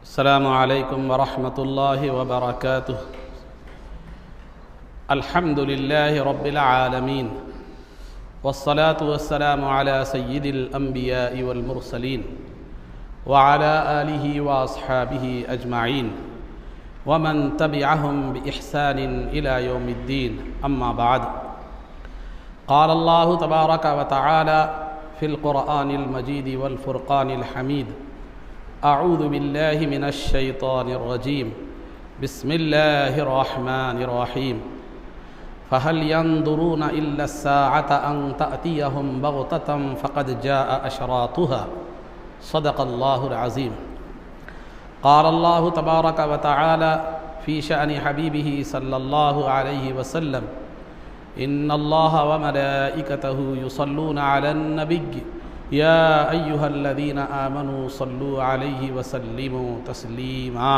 السلام علیکم ورحمۃ اللہ وبرکاتہ۔ الحمد للہ رب العالمین والصلاة والسلام علی سید الانبیاء والمرسلین وعلی آلہ واصحابہ اجمعین ومن تبعہم بإحسان الى یوم الدین، اما بعد۔ قال اللہ تبارک وتعالی فی القرآن المجید والفرقان الحمید: اعوذ باللہ من الشیطان الرجیم، بسم اللہ الرحمن الرحیم۔ فہل ينظرون الا الساعة ان تأتیہم بغتة فقد جاء اشراطها، صدق اللہ العظیم۔ قال اللہ تبارک وتعالی فی شأن حبیبہ صلی اللہ علیہ وسلم: ان اللہ وملائکتہ یصلون علی النبی یا ایہا الذین آمنوا صلوا علیہ وسلموا تسلیما۔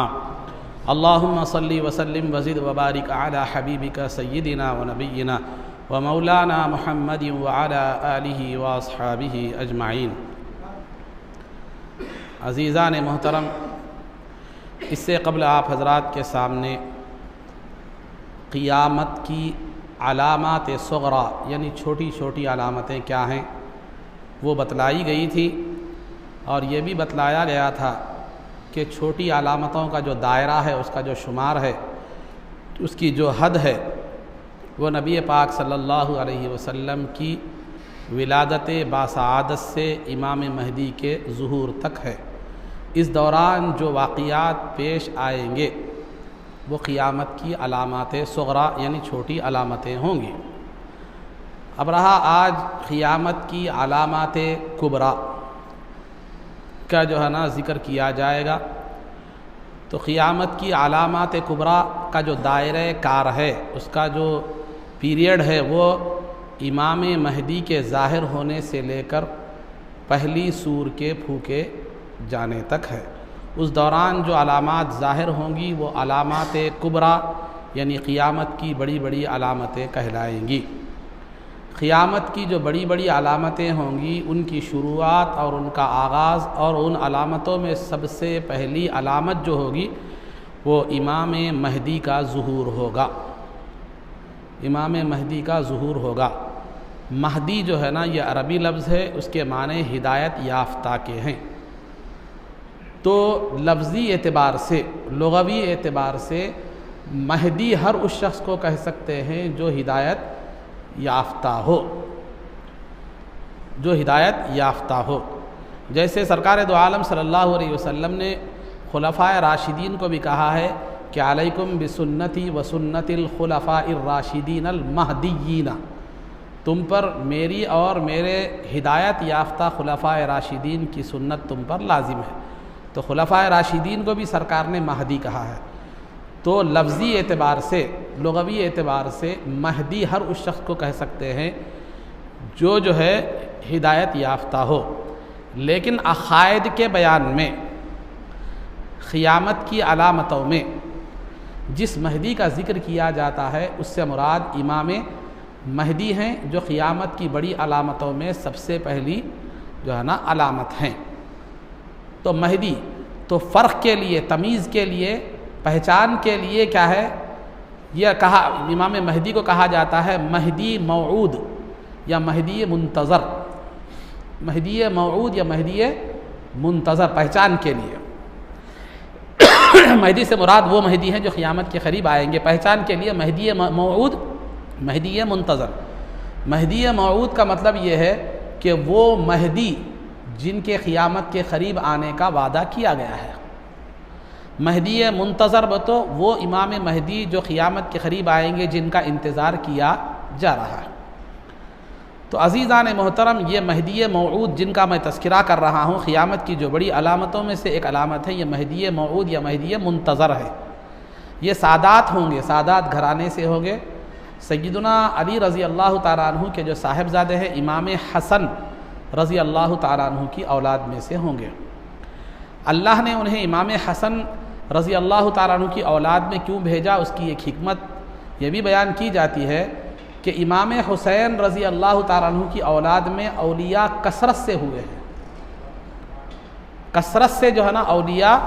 اللہم صلی وسلم وزد وبارک علی حبیبک سیدنا ونبینا ومولانا محمد وعلی آلہ واصحابہ اجمعین۔ عزیزان محترم، اس سے قبل آپ حضرات کے سامنے قیامت کی علامات صغریٰ یعنی چھوٹی چھوٹی علامتیں کیا ہیں وہ بتلائی گئی تھی، اور یہ بھی بتلایا گیا تھا کہ چھوٹی علامتوں کا جو دائرہ ہے، اس کا جو شمار ہے، اس کی جو حد ہے، وہ نبی پاک صلی اللہ علیہ وسلم کی ولادت باسعادت سے امام مہدی کے ظہور تک ہے۔ اس دوران جو واقعات پیش آئیں گے وہ قیامت کی علامات صغریٰ یعنی چھوٹی علامتیں ہوں گی۔ اب رہا آج قیامت کی علامات کبریٰ کا جو ہے نا ذکر کیا جائے گا۔ تو قیامت کی علامات کبریٰ کا جو دائرہ کار ہے، اس کا جو پیریڈ ہے، وہ امام مہدی کے ظاہر ہونے سے لے کر پہلی سور کے پھونکے جانے تک ہے۔ اس دوران جو علامات ظاہر ہوں گی وہ علامات کبریٰ یعنی قیامت کی بڑی بڑی علامتیں کہلائیں گی۔ قیامت کی جو بڑی بڑی علامتیں ہوں گی، ان کی شروعات اور ان کا آغاز، اور ان علامتوں میں سب سے پہلی علامت جو ہوگی وہ امام مہدی کا ظہور ہوگا۔ امام مہدی کا ظہور ہوگا۔ مہدی جو ہے نا یہ عربی لفظ ہے، اس کے معنی ہدایت یافتہ کے ہیں۔ تو لفظی اعتبار سے، لغوی اعتبار سے مہدی ہر اس شخص کو کہہ سکتے ہیں جو ہدایت یافتہ ہو، جو ہدایت یافتہ ہو۔ جیسے سرکار دو عالم صلی اللہ علیہ وسلم نے خلفائے راشدین کو بھی کہا ہے کہ علیکم بسنتی و سنت الخلفاء الراشدین المہدیین، تم پر میری اور میرے ہدایت یافتہ خلفائے راشدین کی سنت تم پر لازم ہے۔ تو خلفائے راشدین کو بھی سرکار نے مہدی کہا ہے۔ تو لفظی اعتبار سے، لغوی اعتبار سے مہدی ہر اس شخص کو کہہ سکتے ہیں جو ہے ہدایت یافتہ ہو۔ لیکن عقائد کے بیان میں قیامت کی علامتوں میں جس مہدی کا ذکر کیا جاتا ہے اس سے مراد امام مہدی ہیں، جو قیامت کی بڑی علامتوں میں سب سے پہلی جو ہے نا علامت ہیں۔ تو مہدی تو فرق کے لیے، تمیز کے لیے، پہچان کے لیے کیا ہے، یہ کہا امام مہدی کو کہا جاتا ہے مہدی موعود یا مہدی منتظر۔ مہدی موعود یا مہدی منتظر پہچان کے لیے۔ مہدی سے مراد وہ مہدی ہیں جو قیامت کے قریب آئیں گے۔ پہچان کے لیے مہدی موعود، مہدی منتظر۔ مہدی موعود کا مطلب یہ ہے کہ وہ مہدی جن کے قیامت کے قریب آنے کا وعدہ کیا گیا ہے۔ مہدی منتظر تو وہ امام مہدی جو قیامت کے قریب آئیں گے، جن کا انتظار کیا جا رہا ہے۔ تو عزیزان محترم، یہ مہدی موعود جن کا میں تذکرہ کر رہا ہوں، قیامت کی جو بڑی علامتوں میں سے ایک علامت ہے، یہ مہدی موعود یا مہدی منتظر ہے۔ یہ سادات ہوں گے، سادات گھرانے سے ہوں گے۔ سیدنا علی رضی اللہ تعالیٰ عنہ کے جو صاحبزادے ہیں، امام حسن رضی اللہ تعالیٰ عنہ کی اولاد میں سے ہوں گے۔ اللہ نے انہیں امام حسن رضی اللہ تعالیٰ عنہ کی اولاد میں کیوں بھیجا، اس کی ایک حکمت یہ بھی بیان کی جاتی ہے کہ امام حسین رضی اللہ تعالیٰ عنہ کی اولاد میں اولیاء کثرت سے ہوئے ہیں۔ کثرت سے جو ہے نا اولیاء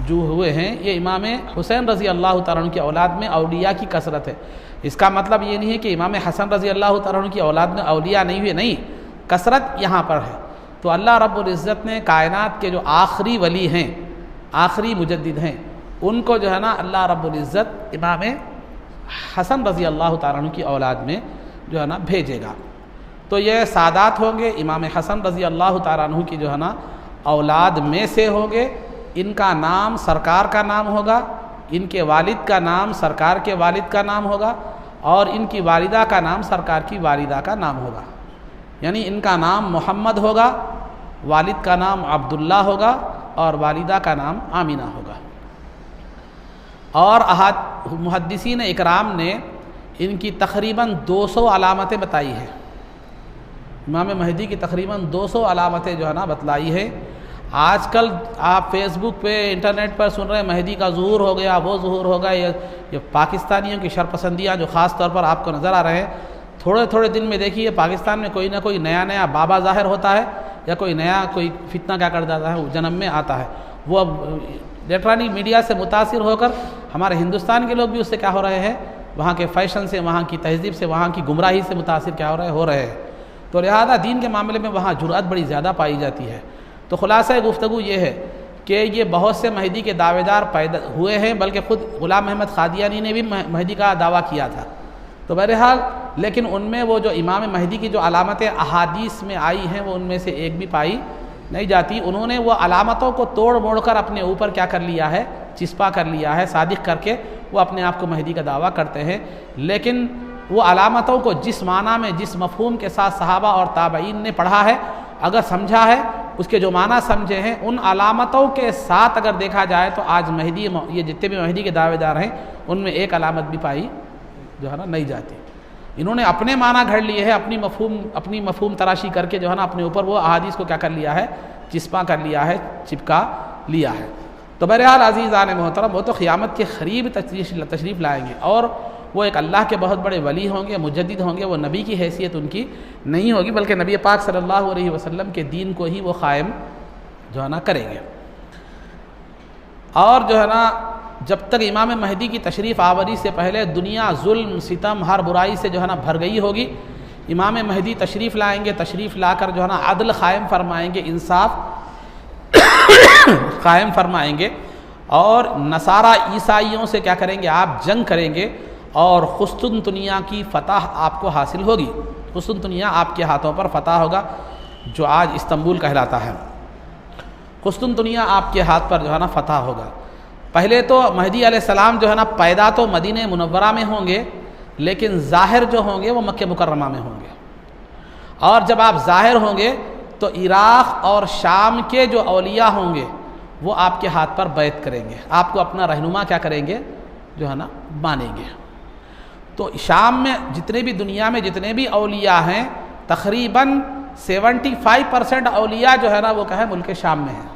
جو ہوئے ہیں یہ امام حسین رضی اللہ تعالیٰ عنہ کی اولاد میں اولیاء کی کثرت ہے۔ اس کا مطلب یہ نہیں ہے کہ امام حسن رضی اللہ تعالیٰ عنہ کی اولاد میں اولیاء نہیں ہوئے، نہیں، کثرت یہاں پر ہے۔ تو اللہ رب العزت نے کائنات کے جو آخری ولی ہیں، آخری مجدد ہیں، ان کو جو ہے نا اللہ رب العزت امام حسن رضی اللہ تعالیٰ عنہ کی اولاد میں جو ہے نا بھیجے گا۔ تو یہ سادات ہوں گے، امام حسن رضی اللہ تعالیٰ عنہ کی جو ہے نا اولاد میں سے ہوں گے۔ ان کا نام سرکار کا نام ہوگا، ان کے والد کا نام سرکار کے والد کا نام ہوگا، اور ان کی والدہ کا نام سرکار کی والدہ کا نام ہوگا۔ یعنی ان کا نام محمد ہوگا، والد کا نام عبداللہ ہوگا، اور والدہ کا نام آمینہ ہوگا۔ اور محدثین اکرام نے ان کی تقریباً 200 علامتیں بتائی ہیں۔ امام مہدی کی تقریباً 200 علامتیں جو ہے نا بتلائی ہے۔ آج کل آپ فیس بک پہ انٹرنیٹ پر سن رہے ہیں مہدی کا ظہور ہو گیا، وہ ظہور ہوگا، یہ پاکستانیوں کی شرپسندیاں جو خاص طور پر آپ کو نظر آ رہے ہیں۔ تھوڑے تھوڑے دن میں دیکھیے پاکستان میں کوئی نہ کوئی نیا بابا ظاہر ہوتا ہے، یا کوئی نیا کوئی فتنہ کیا کر جاتا ہے، وہ جنم میں آتا ہے۔ وہ اب الیکٹرانک میڈیا سے متاثر ہو کر ہمارے ہندوستان کے لوگ بھی اس سے کیا ہو رہے ہیں، وہاں کے فیشن سے، وہاں کی تہذیب سے، وہاں کی گمراہی سے متاثر کیا ہو رہے ہیں۔ تو لہذا دین کے معاملے میں وہاں جرأت بڑی زیادہ پائی جاتی ہے۔ تو خلاصہ گفتگو یہ ہے کہ یہ بہت سے مہدی کے دعوے دار پیدا ہوئے ہیں، بلکہ خود غلام محمد قادیانی نے بھی مہدی کا دعویٰ کیا تھا۔ تو بہرحال لیکن ان میں وہ جو امام مہدی کی جو علامتیں احادیث میں آئی ہیں وہ ان میں سے ایک بھی پائی نہیں جاتی۔ انہوں نے وہ علامتوں کو توڑ موڑ کر اپنے اوپر کیا کر لیا ہے، چسپا کر لیا ہے، صادق کر کے وہ اپنے آپ کو مہدی کا دعویٰ کرتے ہیں۔ لیکن وہ علامتوں کو جس معنی میں، جس مفہوم کے ساتھ صحابہ اور تابعین نے پڑھا ہے، اگر سمجھا ہے، اس کے جو معنی سمجھے ہیں، ان علامتوں کے ساتھ اگر دیکھا جائے تو آج مہدی، یہ جتنے بھی مہدی کے دعوے دار ہیں ان میں ایک علامت بھی پائی جو ہے نا نہیں جاتی۔ انہوں نے اپنے معنی گھڑ لیے ہیں، اپنی مفہوم تراشی کر کے جو ہے نا اپنے اوپر وہ احادیث کو کیا کر لیا ہے، چسپاں کر لیا ہے، چپکا لیا ہے۔ تو بہرحال عزیزان محترم، وہ تو قیامت کے قریب تشریف لائیں گے، اور وہ ایک اللہ کے بہت بڑے ولی ہوں گے، مجدد ہوں گے۔ وہ نبی کی حیثیت ان کی نہیں ہوگی، بلکہ نبی پاک صلی اللہ علیہ وسلم کے دین کو ہی وہ قائم جو ہے نا کریں گے۔ اور جو ہے نا جب تک امام مہدی کی تشریف آوری سے پہلے دنیا ظلم، ستم، ہر برائی سے جو ہے نا بھر گئی ہوگی۔ امام مہدی تشریف لائیں گے، تشریف لا کر جو ہے نا عدل قائم فرمائیں گے، انصاف قائم فرمائیں گے، اور نصارہ عیسائیوں سے کیا کریں گے، آپ جنگ کریں گے، اور قسطنطنیہ کی فتح آپ کو حاصل ہوگی۔ قسطنطنیہ آپ کے ہاتھوں پر فتح ہوگا، جو آج استنبول کہلاتا ہے۔ قسطنطنیہ آپ کے ہاتھ پر جو ہے نا فتح ہوگا۔ پہلے تو مہدی علیہ السلام جو ہے نا پیدا تو مدینہ منورہ میں ہوں گے، لیکن ظاہر جو ہوں گے وہ مکہ مکرمہ میں ہوں گے۔ اور جب آپ ظاہر ہوں گے تو عراق اور شام کے جو اولیاء ہوں گے وہ آپ کے ہاتھ پر بیعت کریں گے، آپ کو اپنا رہنما کیا کریں گے، جو ہے نا مانیں گے۔ تو شام میں جتنے بھی، دنیا میں جتنے بھی اولیاء ہیں، تقریباً 75% اولیاء جو ہے نا وہ کہے ملک شام میں ہیں۔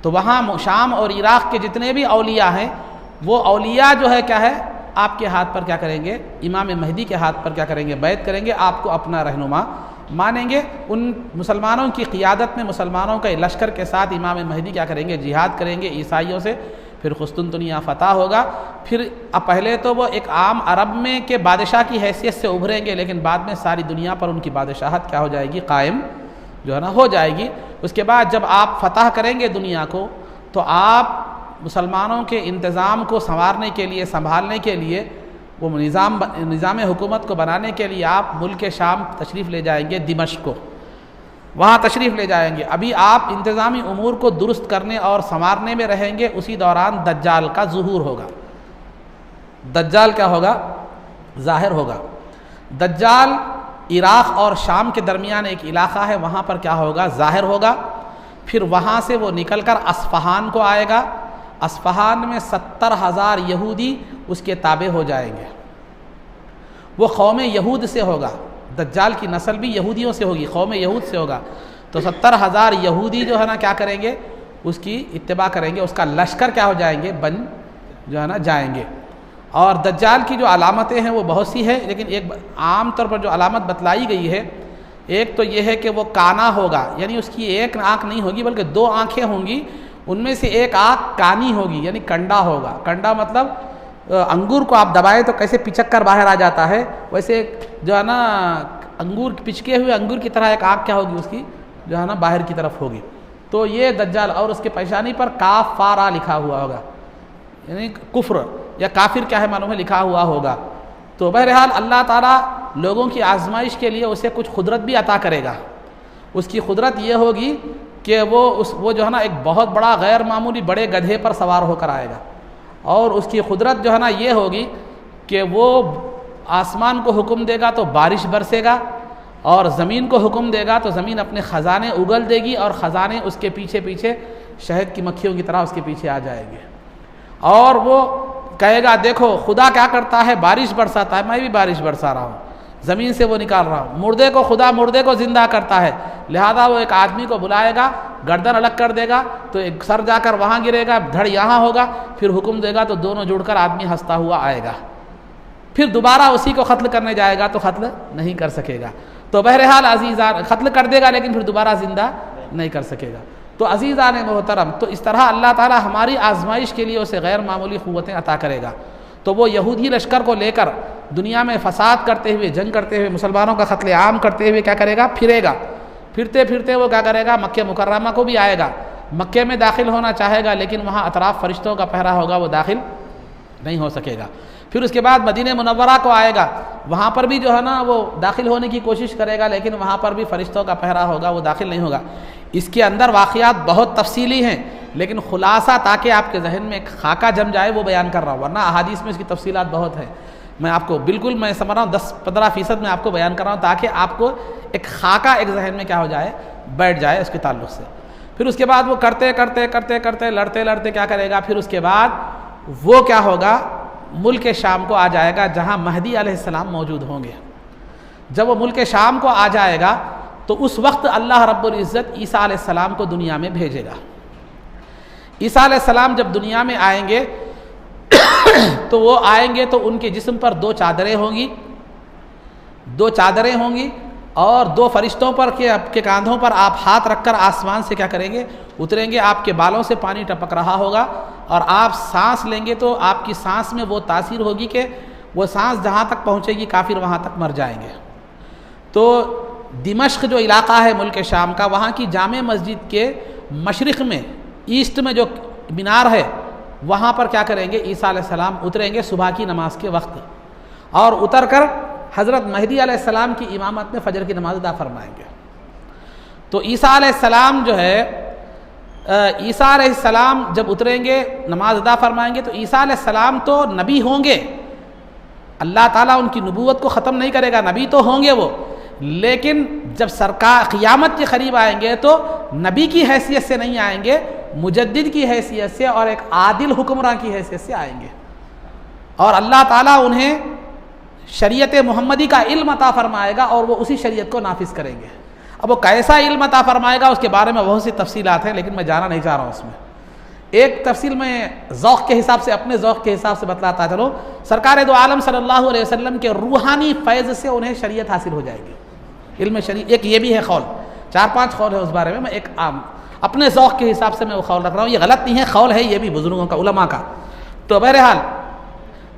تو وہاں شام اور عراق کے جتنے بھی اولیاء ہیں، وہ اولیاء جو ہے کیا ہے، آپ کے ہاتھ پر کیا کریں گے، امام مہدی کے ہاتھ پر کیا کریں گے، بیعت کریں گے، آپ کو اپنا رہنما مانیں گے۔ ان مسلمانوں کی قیادت میں، مسلمانوں کے لشکر کے ساتھ امام مہدی کیا کریں گے، جہاد کریں گے عیسائیوں سے۔ پھر قسطنطنیہ فتح ہوگا۔ پھر پہلے تو وہ ایک عام عرب میں کے بادشاہ کی حیثیت سے ابھریں گے، لیکن بعد میں ساری دنیا پر ان کی بادشاہت کیا ہو جائے گی، قائم جو ہے نا ہو جائے گی۔ اس کے بعد جب آپ فتح کریں گے دنیا کو، تو آپ مسلمانوں کے انتظام کو سنوارنے کے لیے، سنبھالنے کے لیے، وہ نظام حکومت کو بنانے کے لیے آپ ملک شام تشریف لے جائیں گے، دمشق کو، وہاں تشریف لے جائیں گے۔ ابھی آپ انتظامی امور کو درست کرنے اور سنوارنے میں رہیں گے، اسی دوران دجال کا ظہور ہوگا۔ دجال کیا ہوگا، ظاہر ہوگا۔ دجال عراق اور شام کے درمیان ایک علاقہ ہے، وہاں پر کیا ہوگا، ظاہر ہوگا۔ پھر وہاں سے وہ نکل کر اصفہان کو آئے گا۔ اصفہان میں 70,000 یہودی اس کے تابع ہو جائیں گے۔ وہ قوم یہود سے ہوگا، دجال کی نسل بھی یہودیوں سے ہوگی، قوم یہود سے ہوگا۔ تو 70,000 یہودی جو ہے نا کیا کریں گے، اس کی اتباع کریں گے، اس کا لشکر کیا ہو جائیں گے، بن جو ہے نا جائیں گے۔ اور دجال کی جو علامتیں ہیں وہ بہت سی ہیں، لیکن ایک عام طور پر جو علامت بتلائی گئی ہے، ایک تو یہ ہے کہ وہ کانا ہوگا، یعنی اس کی ایک آنکھ نہیں ہوگی بلکہ 2 آنکھیں ہوں گی، ان میں سے ایک آنکھ کانی ہوگی یعنی کنڈا ہوگا. کنڈا مطلب انگور کو آپ دبائیں تو کیسے پچک کر باہر آ جاتا ہے، ویسے جو ہے نا انگور پچکے ہوئے انگور کی طرح ایک آنکھ کیا ہوگی اس کی جو ہے نا باہر کی طرف ہوگی. تو یہ دجال، اور اس کے پیشانی پر کاف فا را لکھا ہوا ہوگا یعنی کفر یا کافر کیا ہے معلوم ہے لکھا ہوا ہوگا. تو بہرحال اللہ تعالیٰ لوگوں کی آزمائش کے لیے اسے کچھ قدرت بھی عطا کرے گا. اس کی قدرت یہ ہوگی کہ وہ جو ہے نا ایک بہت بڑا غیر معمولی بڑے گدھے پر سوار ہو کر آئے گا، اور اس کی قدرت جو ہے نا یہ ہوگی کہ وہ آسمان کو حکم دے گا تو بارش برسے گا، اور زمین کو حکم دے گا تو زمین اپنے خزانے اگل دے گی، اور خزانے اس کے پیچھے پیچھے شہد کی مکھیوں کی طرح اس کے پیچھے آ جائیں گے. اور وہ کہے گا دیکھو خدا کیا کرتا ہے، بارش برساتا ہے، میں بھی بارش برسا رہا ہوں، زمین سے وہ نکال رہا ہوں. مردے کو خدا مردے کو زندہ کرتا ہے، لہذا وہ ایک آدمی کو بلائے گا، گردن الگ کر دے گا تو ایک سر جا کر وہاں گرے گا، دھڑ یہاں ہوگا، پھر حکم دے گا تو دونوں جڑ کر آدمی ہنستا ہوا آئے گا. پھر دوبارہ اسی کو قتل کرنے جائے گا تو قتل نہیں کر سکے گا. تو بہرحال عزیزان قتل کر دے گا لیکن پھر دوبارہ زندہ نہیں کر سکے گا. تو عزیزان محترم، تو اس طرح اللہ تعالیٰ ہماری آزمائش کے لیے اسے غیر معمولی قوتیں عطا کرے گا. تو وہ یہودی لشکر کو لے کر دنیا میں فساد کرتے ہوئے، جنگ کرتے ہوئے، مسلمانوں کا قتل عام کرتے ہوئے کیا کرے گا، پھرے گا. پھرتے پھرتے وہ کیا کرے گا، مکہ مکرمہ کو بھی آئے گا. مکے میں داخل ہونا چاہے گا لیکن وہاں اطراف فرشتوں کا پہرا ہوگا، وہ داخل نہیں ہو سکے گا. پھر اس کے بعد مدینہ منورہ کو آئے گا، وہاں پر بھی جو ہے نا وہ داخل ہونے کی کوشش کرے گا لیکن وہاں پر بھی فرشتوں کا پہرا ہوگا، وہ داخل نہیں ہوگا. اس کے اندر واقعات بہت تفصیلی ہیں لیکن خلاصہ تاکہ آپ کے ذہن میں ایک خاکہ جم جائے وہ بیان کر رہا ہوں، ورنہ احادیث میں اس کی تفصیلات بہت ہیں. میں آپ کو بالکل میں سمجھ رہا ہوں 10-15% میں آپ کو بیان کر رہا ہوں تاکہ آپ کو ایک خاکہ ایک ذہن میں کیا ہو جائے، بیٹھ جائے اس کے تعلق سے. پھر اس کے بعد وہ کرتے کرتے کرتے کرتے لڑتے لڑتے کیا کرے گا، پھر اس کے بعد وہ کیا ہوگا، ملک شام کو آ جائے گا جہاں مہدی علیہ السلام موجود ہوں گے. جب وہ ملک شام کو آ جائے گا تو اس وقت اللہ رب العزت عیسیٰ علیہ السلام کو دنیا میں بھیجے گا. عیسیٰ علیہ السلام جب دنیا میں آئیں گے تو وہ آئیں گے تو ان کے جسم پر 2 چادریں ہوں گی، 2 چادریں ہوں گی، اور 2 فرشتوں پر کے کاندھوں پر آپ ہاتھ رکھ کر آسمان سے کیا کریں گے، اتریں گے. آپ کے بالوں سے پانی ٹپک رہا ہوگا اور آپ سانس لیں گے تو آپ کی سانس میں وہ تاثیر ہوگی کہ وہ سانس جہاں تک پہنچے گی کافر وہاں تک مر جائیں گے. تو دمشق جو علاقہ ہے ملک شام کا، وہاں کی جامع مسجد کے مشرق میں ایسٹ میں جو مینار ہے وہاں پر کیا کریں گے، عیسیٰ علیہ السلام اتریں گے صبح کی نماز کے وقت، اور اتر کر حضرت مہدی علیہ السلام کی امامت میں فجر کی نماز ادا فرمائیں گے. تو عیسیٰ علیہ السلام جو ہے، عیسیٰ علیہ السلام جب اتریں گے نماز ادا فرمائیں گے تو عیسیٰ علیہ السلام تو نبی ہوں گے، اللہ تعالیٰ ان کی نبوت کو ختم نہیں کرے گا، نبی تو ہوں گے وہ، لیکن جب سرکار قیامت کے قریب آئیں گے تو نبی کی حیثیت سے نہیں آئیں گے، مجدد کی حیثیت سے اور ایک عادل حکمراں کی حیثیت سے آئیں گے. اور اللہ تعالیٰ انہیں شریعت محمدی کا علم عطا فرمائے گا اور وہ اسی شریعت کو نافذ کریں گے. اب وہ کیسا علم عطا فرمائے گا اس کے بارے میں بہت سی تفصیلات ہیں لیکن میں جانا نہیں چاہ رہا ہوں اس میں. ایک تفصیل میں ذوق کے حساب سے، اپنے ذوق کے حساب سے بتلاتا چلو. سرکار دو عالم صلی اللہ علیہ وسلم کے روحانی فیض سے انہیں شریعت حاصل ہو جائے گی، علم شریعت. ایک یہ بھی ہے قول، 4-5 قول ہے اس بارے میں ایک عام اپنے ذوق کے حساب سے میں وہ قول رکھ رہا ہوں. یہ غلط نہیں ہے، قول ہے یہ بھی بزرگوں کا، علماء کا. تو بہرحال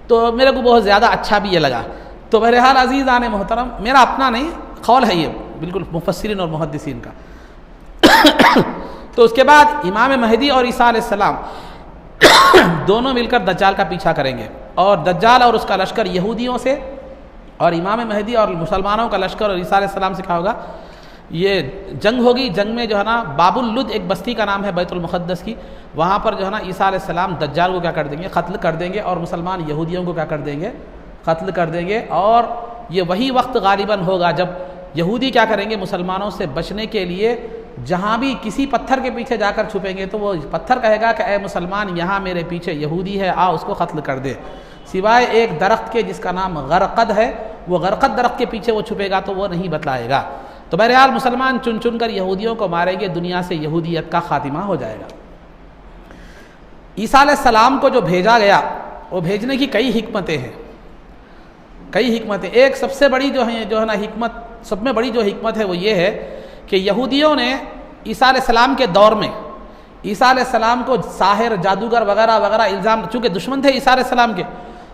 تو میرے کو بہت زیادہ اچھا بھی یہ لگا. تو بہرحال عزیزان محترم، میرا اپنا نہیں قول ہے یہ، بالکل مفسرین اور محدثین کا. تو اس کے بعد امام مہدی اور عیسیٰ علیہ السلام دونوں مل کر دجال کا پیچھا کریں گے، اور دجال اور اس کا لشکر یہودیوں سے، اور امام مہدی اور مسلمانوں کا لشکر اور عیسیٰ علیہ السلام سے کیا ہوگا، یہ جنگ ہوگی. جنگ میں جو ہے نا باب اللد ایک بستی کا نام ہے بیت المقدس کی، وہاں پر جو ہے نا عیسیٰ علیہ السلام دجال کو کیا کر دیں گے، قتل کر دیں گے، اور مسلمان یہودیوں کو کیا کر دیں گے، قتل کر دیں گے. اور یہ وہی وقت غالباً ہوگا جب یہودی کیا کریں گے، مسلمانوں سے بچنے کے لیے جہاں بھی کسی پتھر کے پیچھے جا کر چھپیں گے تو وہ پتھر کہے گا کہ اے مسلمان یہاں میرے پیچھے یہودی ہے، آ اس کو قتل کر دے، سوائے ایک درخت کے جس کا نام غرقد ہے، وہ غرقد درخت کے پیچھے وہ چھپے گا تو وہ نہیں بتلائے گا. تو بہرحال مسلمان چن چن کر یہودیوں کو ماریں گے، دنیا سے یہودیت کا خاتمہ ہو جائے گا. عیسیٰ علیہ السلام کو جو بھیجا گیا وہ بھیجنے کی کئی حکمتیں ہیں، کئی حکمتیں. ایک سب سے بڑی جو ہے نا حکمت، سب میں بڑی جو حکمت ہے وہ یہ ہے کہ یہودیوں نے عیسیٰ علیہ السلام کے دور میں عیسیٰ علیہ السلام کو ساحر، جادوگر وغیرہ وغیرہ الزام، چونکہ دشمن تھے عیسیٰ علیہ السلام کے،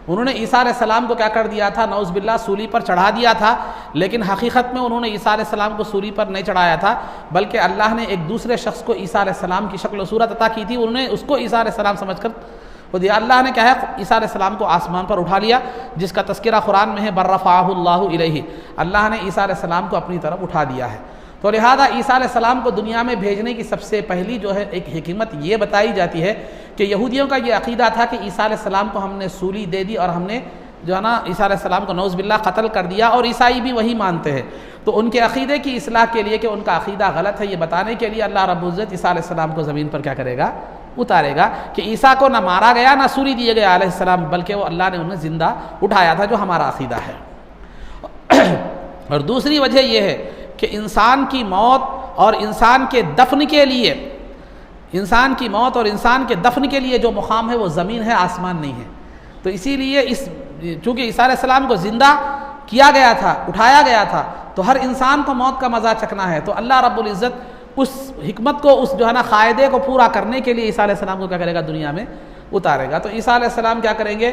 انہوں نے عیسیٰ علیہ السلام کو کیا کر دیا تھا، نعوذ باللہ سولی پر چڑھا دیا تھا، لیکن حقیقت میں انہوں نے عیسیٰ علیہ السلام کو سولی پر نہیں چڑھایا تھا، بلکہ اللہ نے ایک دوسرے شخص کو عیسیٰ علیہ السلام کی شکل و صورت عطا کی تھی، انہوں نے اس کو عیسیٰ علیہ السلام سمجھ کر وہ دیا۔ اللہ نے کیا ہے عیسیٰ علیہ السلام کو آسمان پر اٹھا لیا، جس کا تذکرہ قرآن میں ہے برفعہ اللہ الیہ، اللہ نے عیسیٰ علیہ السلام کو اپنی طرف اٹھا دیا ہے۔ تو لہذا عیسیٰ علیہ السلام کو دنیا میں بھیجنے کی سب سے پہلی جو ہے ایک حکمت یہ بتائی جاتی ہے کہ یہودیوں کا یہ عقیدہ تھا کہ عیسیٰ علیہ السلام کو ہم نے سولی دے دی اور ہم نے جو ہے نا عیسیٰ علیہ السلام کو نعوذ باللہ قتل کر دیا، اور عیسائی بھی وہی مانتے ہیں۔ تو ان کے عقیدے کی اصلاح کے لیے کہ ان کا عقیدہ غلط ہے یہ بتانے کے لیے اللہ رب العزت عیسیٰ علیہ السلام کو زمین پر کیا کرے گا، اتارے گا، کہ عیسیٰ کو نہ مارا گیا نہ سولی دیے گئے علیہ السلام، بلکہ وہ اللہ نے انہیں زندہ اٹھایا تھا، جو ہمارا عقیدہ ہے۔ اور دوسری وجہ یہ ہے کہ انسان کی موت اور انسان کے دفن کے لیے، انسان کی موت اور انسان کے دفن کے لیے جو مقام ہے وہ زمین ہے، آسمان نہیں ہے۔ تو اسی لیے چونکہ عیسیٰ علیہ السلام کو زندہ کیا گیا تھا، اٹھایا گیا تھا، تو ہر انسان کو موت کا مزہ چکھنا ہے، تو اللہ رب العزت اس حکمت کو، اس جو ہے نا قاعدے کو پورا کرنے کے لیے عیسیٰ علیہ السلام کو کیا کرے گا، دنیا میں اتارے گا۔ تو عیسیٰ علیہ السلام کیا کریں گے،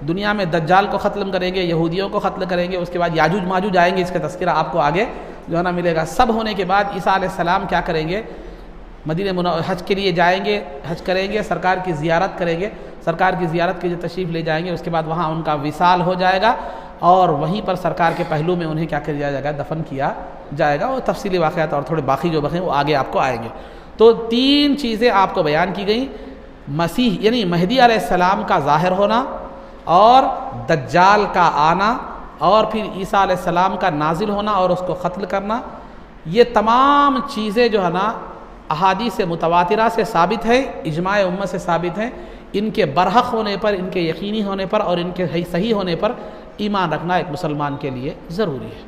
دنیا میں دجال کو ختم کریں گے، یہودیوں کو ختم کریں گے، اس کے بعد یاجوج ماجوج آئیں گے، اس کا تذکرہ آپ کو آگے جو ہے نا ملے گا۔ سب ہونے کے بعد عیسیٰ علیہ السلام کیا کریں گے، مدینہ حج کے لیے جائیں گے، حج کریں گے، سرکار کی زیارت کریں گے، سرکار کی زیارت کے جو تشریف لے جائیں گے، اس کے بعد وہاں ان کا وصال ہو جائے گا، اور وہیں پر سرکار کے پہلو میں انہیں کیا کیا جائے گا، دفن کیا جائے گا۔ اور تفصیلی واقعات اور تھوڑے باقی جو بقیں وہ آگے آپ کو آئیں گے۔ تو تین چیزیں آپ کو بیان کی گئیں، مسیح یعنی مہدی علیہ السلام کا ظاہر ہونا، اور دجال کا آنا، اور پھر عیسیٰ علیہ السلام کا نازل ہونا اور اس کو قتل کرنا۔ یہ تمام چیزیں جو ہے نا احادیث متواترہ سے ثابت ہے، اجماع امت سے ثابت ہیں۔ ان کے برحق ہونے پر، ان کے یقینی ہونے پر اور ان کے صحیح ہونے پر ایمان رکھنا ایک مسلمان کے لیے ضروری ہے۔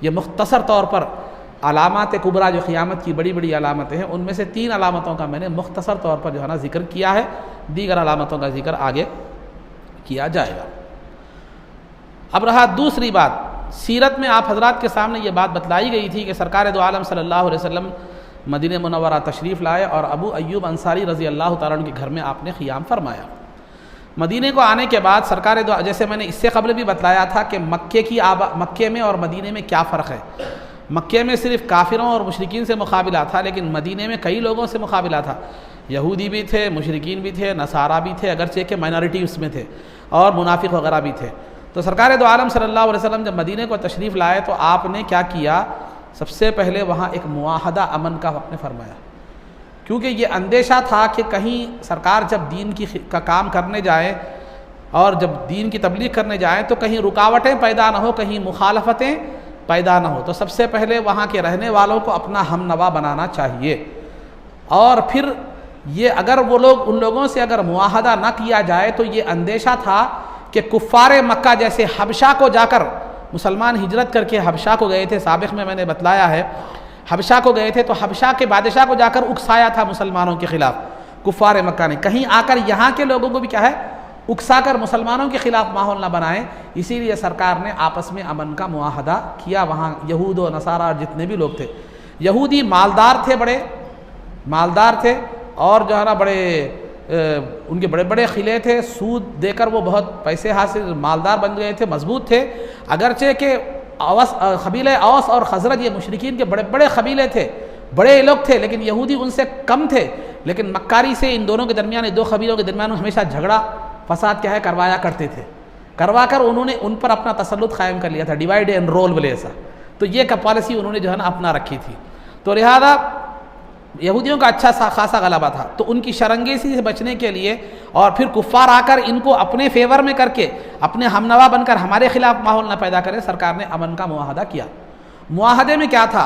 یہ مختصر طور پر علامات کبریٰ جو قیامت کی بڑی بڑی علامتیں ہیں، ان میں سے تین علامتوں کا میں نے مختصر طور پر جو ہے نا ذکر کیا ہے، دیگر علامتوں کا ذکر آگے کیا جائے گا۔ اب رہا دوسری بات، سیرت میں آپ حضرات کے سامنے یہ بات بتلائی گئی تھی کہ سرکار دو عالم صلی اللہ علیہ وسلم مدینہ منورہ تشریف لائے اور ابو ایوب انصاری رضی اللہ تعالیٰ عنہ کے گھر میں آپ نے قیام فرمایا۔ مدینے کو آنے کے بعد سرکار دو، جیسے میں نے اس سے قبل بھی بتلایا تھا کہ مکے میں اور مدینے میں کیا فرق ہے۔ مکے میں صرف کافروں اور مشرکین سے مقابلہ تھا، لیکن مدینے میں کئی لوگوں سے مقابلہ تھا، یہودی بھی تھے، مشرکین بھی تھے، نصارہ بھی تھے، اگرچہ کہ مائنارٹی اس میں تھے، اور منافق وغیرہ بھی تھے۔ تو سرکار دو عالم صلی اللہ علیہ وسلم جب مدینے کو تشریف لائے تو آپ نے کیا کیا، سب سے پہلے وہاں ایک معاہدہ امن کا آپ نے فرمایا، کیونکہ یہ اندیشہ تھا کہ کہیں سرکار جب دین کا کام کرنے جائیں اور جب دین کی تبلیغ کرنے جائیں تو کہیں رکاوٹیں پیدا نہ ہو، کہیں مخالفتیں پیدا نہ ہو۔ تو سب سے پہلے وہاں کے رہنے والوں کو اپنا ہم نوا بنانا چاہیے، اور پھر یہ اگر وہ لوگ ان لوگوں سے اگر معاہدہ نہ کیا جائے تو یہ اندیشہ تھا کہ کفار مکہ جیسے حبشہ کو جا کر، مسلمان ہجرت کر کے حبشہ کو گئے تھے، سابق میں نے بتلایا ہے، حبشہ کو گئے تھے تو حبشہ کے بادشاہ کو جا کر اکسایا تھا مسلمانوں کے خلاف کفار مکہ نے، کہیں آ کر یہاں کے لوگوں کو بھی کیا ہے اکسا کر مسلمانوں کے خلاف ماحول نہ بنائیں۔ اسی لیے سرکار نے آپس میں امن کا معاہدہ کیا۔ وہاں یہود و نصارہ جتنے بھی لوگ تھے، یہودی مالدار تھے، بڑے مالدار تھے، اور جو ہے نا بڑے ان کے بڑے بڑے قلعے تھے، سود دے کر وہ بہت پیسے حاصل مالدار بن گئے تھے، مضبوط تھے، اگرچہ کہ قبیلہ اوس اور خزرج یہ مشرکین کے بڑے بڑے قبیلے تھے، بڑے لوگ تھے، لیکن یہودی ان سے کم تھے، لیکن مکاری سے ان دونوں کے درمیان، دو قبیلوں کے درمیان ہمیشہ جھگڑا فساد کیا ہے کروایا کرتے تھے، کروا کر انہوں نے ان پر اپنا تسلط قائم کر لیا تھا، ڈیوائڈ اینڈ رول بولے ایسا، تو یہ کا پالیسی انہوں نے جو ہے نا اپنا رکھی تھی۔ تو لہذا یہودیوں کا اچھا خاصا غلبہ تھا، تو ان کی شرنگیزی سے بچنے کے لیے اور پھر کفار آ کر ان کو اپنے فیور میں کر کے اپنے ہم نوا بن کر ہمارے خلاف ماحول نہ پیدا کرے، سرکار نے امن کا معاہدہ کیا۔ معاہدے میں کیا تھا،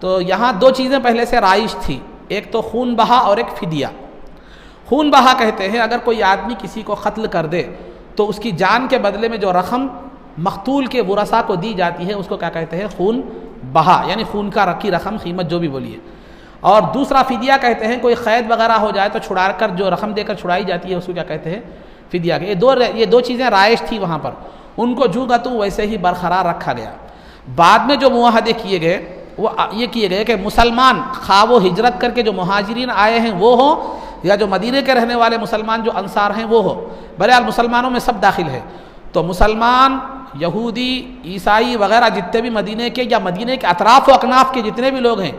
تو یہاں دو چیزیں پہلے سے رائج تھی، ایک تو خون بہا اور ایک فدیہ۔ خون بہا کہتے ہیں اگر کوئی آدمی کسی کو قتل کر دے تو اس کی جان کے بدلے میں جو رقم مقتول کے ورثاء کو دی جاتی ہے اس کو کیا کہتے ہیں، خون بہا، یعنی خون کا رکھی رقم، قیمت جو بھی بولیے۔ اور دوسرا فدیہ کہتے ہیں، کوئی قید وغیرہ ہو جائے تو چھڑا کر جو رقم دے کر چھڑائی جاتی ہے اس کو کیا کہتے ہیں، فدیہ۔ یہ دو چیزیں رائج تھی وہاں پر، ان کو جو کا تو ویسے ہی برقرار رکھا گیا۔ بعد میں جو معاہدے کیے گئے وہ یہ کیے گئے کہ مسلمان خواہ وہ ہجرت کر کے جو مہاجرین آئے ہیں وہ ہوں یا جو مدینے کے رہنے والے مسلمان جو انصار ہیں وہ ہو، بہرحال مسلمانوں میں سب داخل ہے۔ تو مسلمان، یہودی، عیسائی وغیرہ جتنے بھی مدینے کے یا مدینے کے اطراف و اکناف کے جتنے بھی لوگ ہیں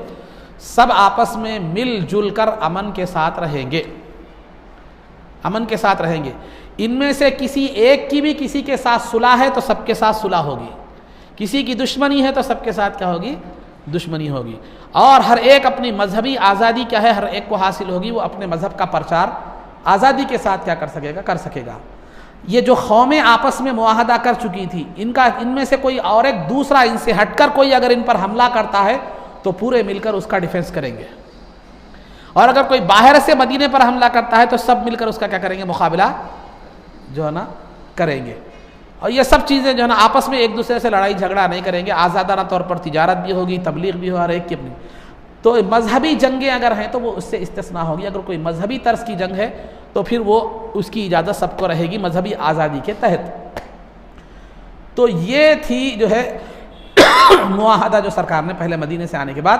سب آپس میں مل جل کر امن کے ساتھ رہیں گے، امن کے ساتھ رہیں گے۔ ان میں سے کسی ایک کی بھی کسی کے ساتھ صلح ہے تو سب کے ساتھ صلح ہوگی، کسی کی دشمنی ہے تو سب کے ساتھ کیا ہوگی؟ دشمنی ہوگی۔ اور ہر ایک اپنی مذہبی آزادی کیا ہے ہر ایک کو حاصل ہوگی، وہ اپنے مذہب کا پرچار آزادی کے ساتھ کیا کر سکے گا؟ کر سکے گا۔ یہ جو قومیں آپس میں معاہدہ کر چکی تھی، ان میں سے کوئی اور ایک دوسرا ان سے ہٹ کر کوئی اگر ان پر حملہ کرتا ہے تو پورے مل کر اس کا ڈیفنس کریں گے، اور اگر کوئی باہر سے مدینے پر حملہ کرتا ہے تو سب مل کر اس کا کیا کریں گے؟ مقابلہ جو ہے نا کریں گے۔ اور یہ سب چیزیں جو ہے نا آپس میں ایک دوسرے سے لڑائی جھگڑا نہیں کریں گے، آزادانہ طور پر تجارت بھی ہوگی، تبلیغ بھی ہو، ہر ایک کی اپنی۔ تو مذہبی جنگیں اگر ہیں تو وہ اس سے استثناء ہوگی، اگر کوئی مذہبی طرز کی جنگ ہے تو پھر وہ اس کی اجازت سب کو رہے گی مذہبی آزادی کے تحت۔ تو یہ تھی جو ہے معاہدہ جو سرکار نے پہلے مدینے سے آنے کے بعد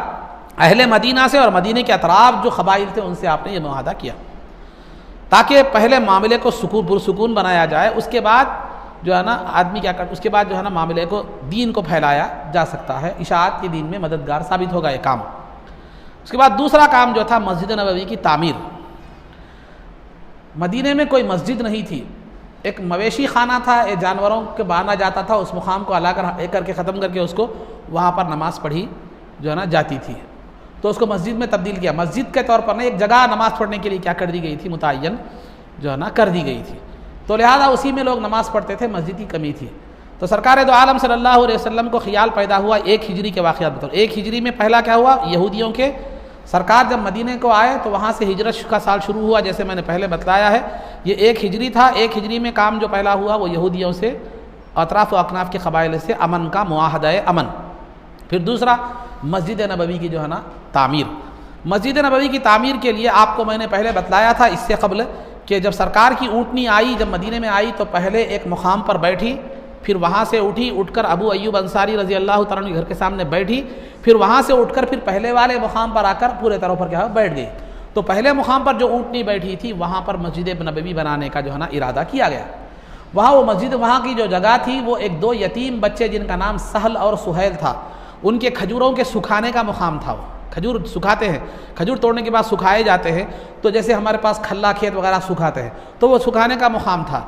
اہل مدینہ سے اور مدینے کے اطراف جو قبائل تھے ان سے آپ نے یہ معاہدہ کیا، تاکہ پہلے معاملے کو پرسکون بنایا جائے، اس کے بعد جو ہے نا آدمی کیا اس کے بعد جو ہے نا معاملے کو دین کو پھیلایا جا سکتا ہے، اشاعت کے دین میں مددگار ثابت ہوگا یہ کام۔ اس کے بعد دوسرا کام جو تھا مسجد نبوی کی تعمیر۔ مدینے میں کوئی مسجد نہیں تھی، ایک مویشی خانہ تھا، ایک جانوروں کے باندھا جاتا تھا، اس مقام کو الا کر کے ختم کر کے اس کو وہاں پر نماز پڑھی جو ہے نا جاتی تھی، تو اس کو مسجد میں تبدیل کیا، مسجد کے طور پر نہیں، ایک جگہ نماز پڑھنے کے لیے کیا کر دی گئی تھی؟ متعین جو ہے نا کر دی گئی تھی، تو لہذا اسی میں لوگ نماز پڑھتے تھے، مسجد کی کمی تھی۔ تو سرکار دو عالم صلی اللہ علیہ وسلم کو خیال پیدا ہوا، 1 ہجری کے واقعات بتاؤ۔ 1 ہجری میں پہلا کیا ہوا؟ یہودیوں کے سرکار جب مدینے کو آئے تو وہاں سے ہجرت کا سال شروع ہوا، جیسے میں نے پہلے بتلایا ہے، یہ 1 ہجری تھا۔ 1 ہجری میں کام جو پہلا ہوا وہ یہودیوں سے، اطراف و اکناف کے قبائل سے امن کا معاہدہ امن۔ پھر دوسرا مسجد نبوی کی جو ہے نا تعمیر۔ مسجد نبوی کی تعمیر کے لیے آپ کو میں نے پہلے بتلایا تھا اس سے قبل کہ جب سرکار کی اونٹنی آئی، جب مدینے میں آئی تو پہلے ایک مقام پر بیٹھی، پھر وہاں سے اٹھ کر ابو ایوب انصاری رضی اللہ تعالیٰ عنہ کے گھر کے سامنے بیٹھی، پھر وہاں سے اٹھ کر پھر پہلے والے مقام پر آ کر پورے طرح پر کیا بیٹھ گئی۔ تو پہلے مقام پر جو اونٹنی بیٹھی تھی وہاں پر مسجد نبوی بنانے کا جو ہے نا ارادہ کیا گیا۔ وہاں وہ مسجد، وہاں کی جو جگہ تھی وہ ایک 2 یتیم بچے جن کا نام سہل اور سہیل تھا، ان کے کھجوروں کے سکھانے کا مقام تھا۔ وہ کھجور سکھاتے ہیں، کھجور توڑنے کے بعد سکھائے جاتے ہیں، تو جیسے ہمارے پاس کھلا کھیت وغیرہ سکھاتے ہیں تو وہ سکھانے کا مقام تھا۔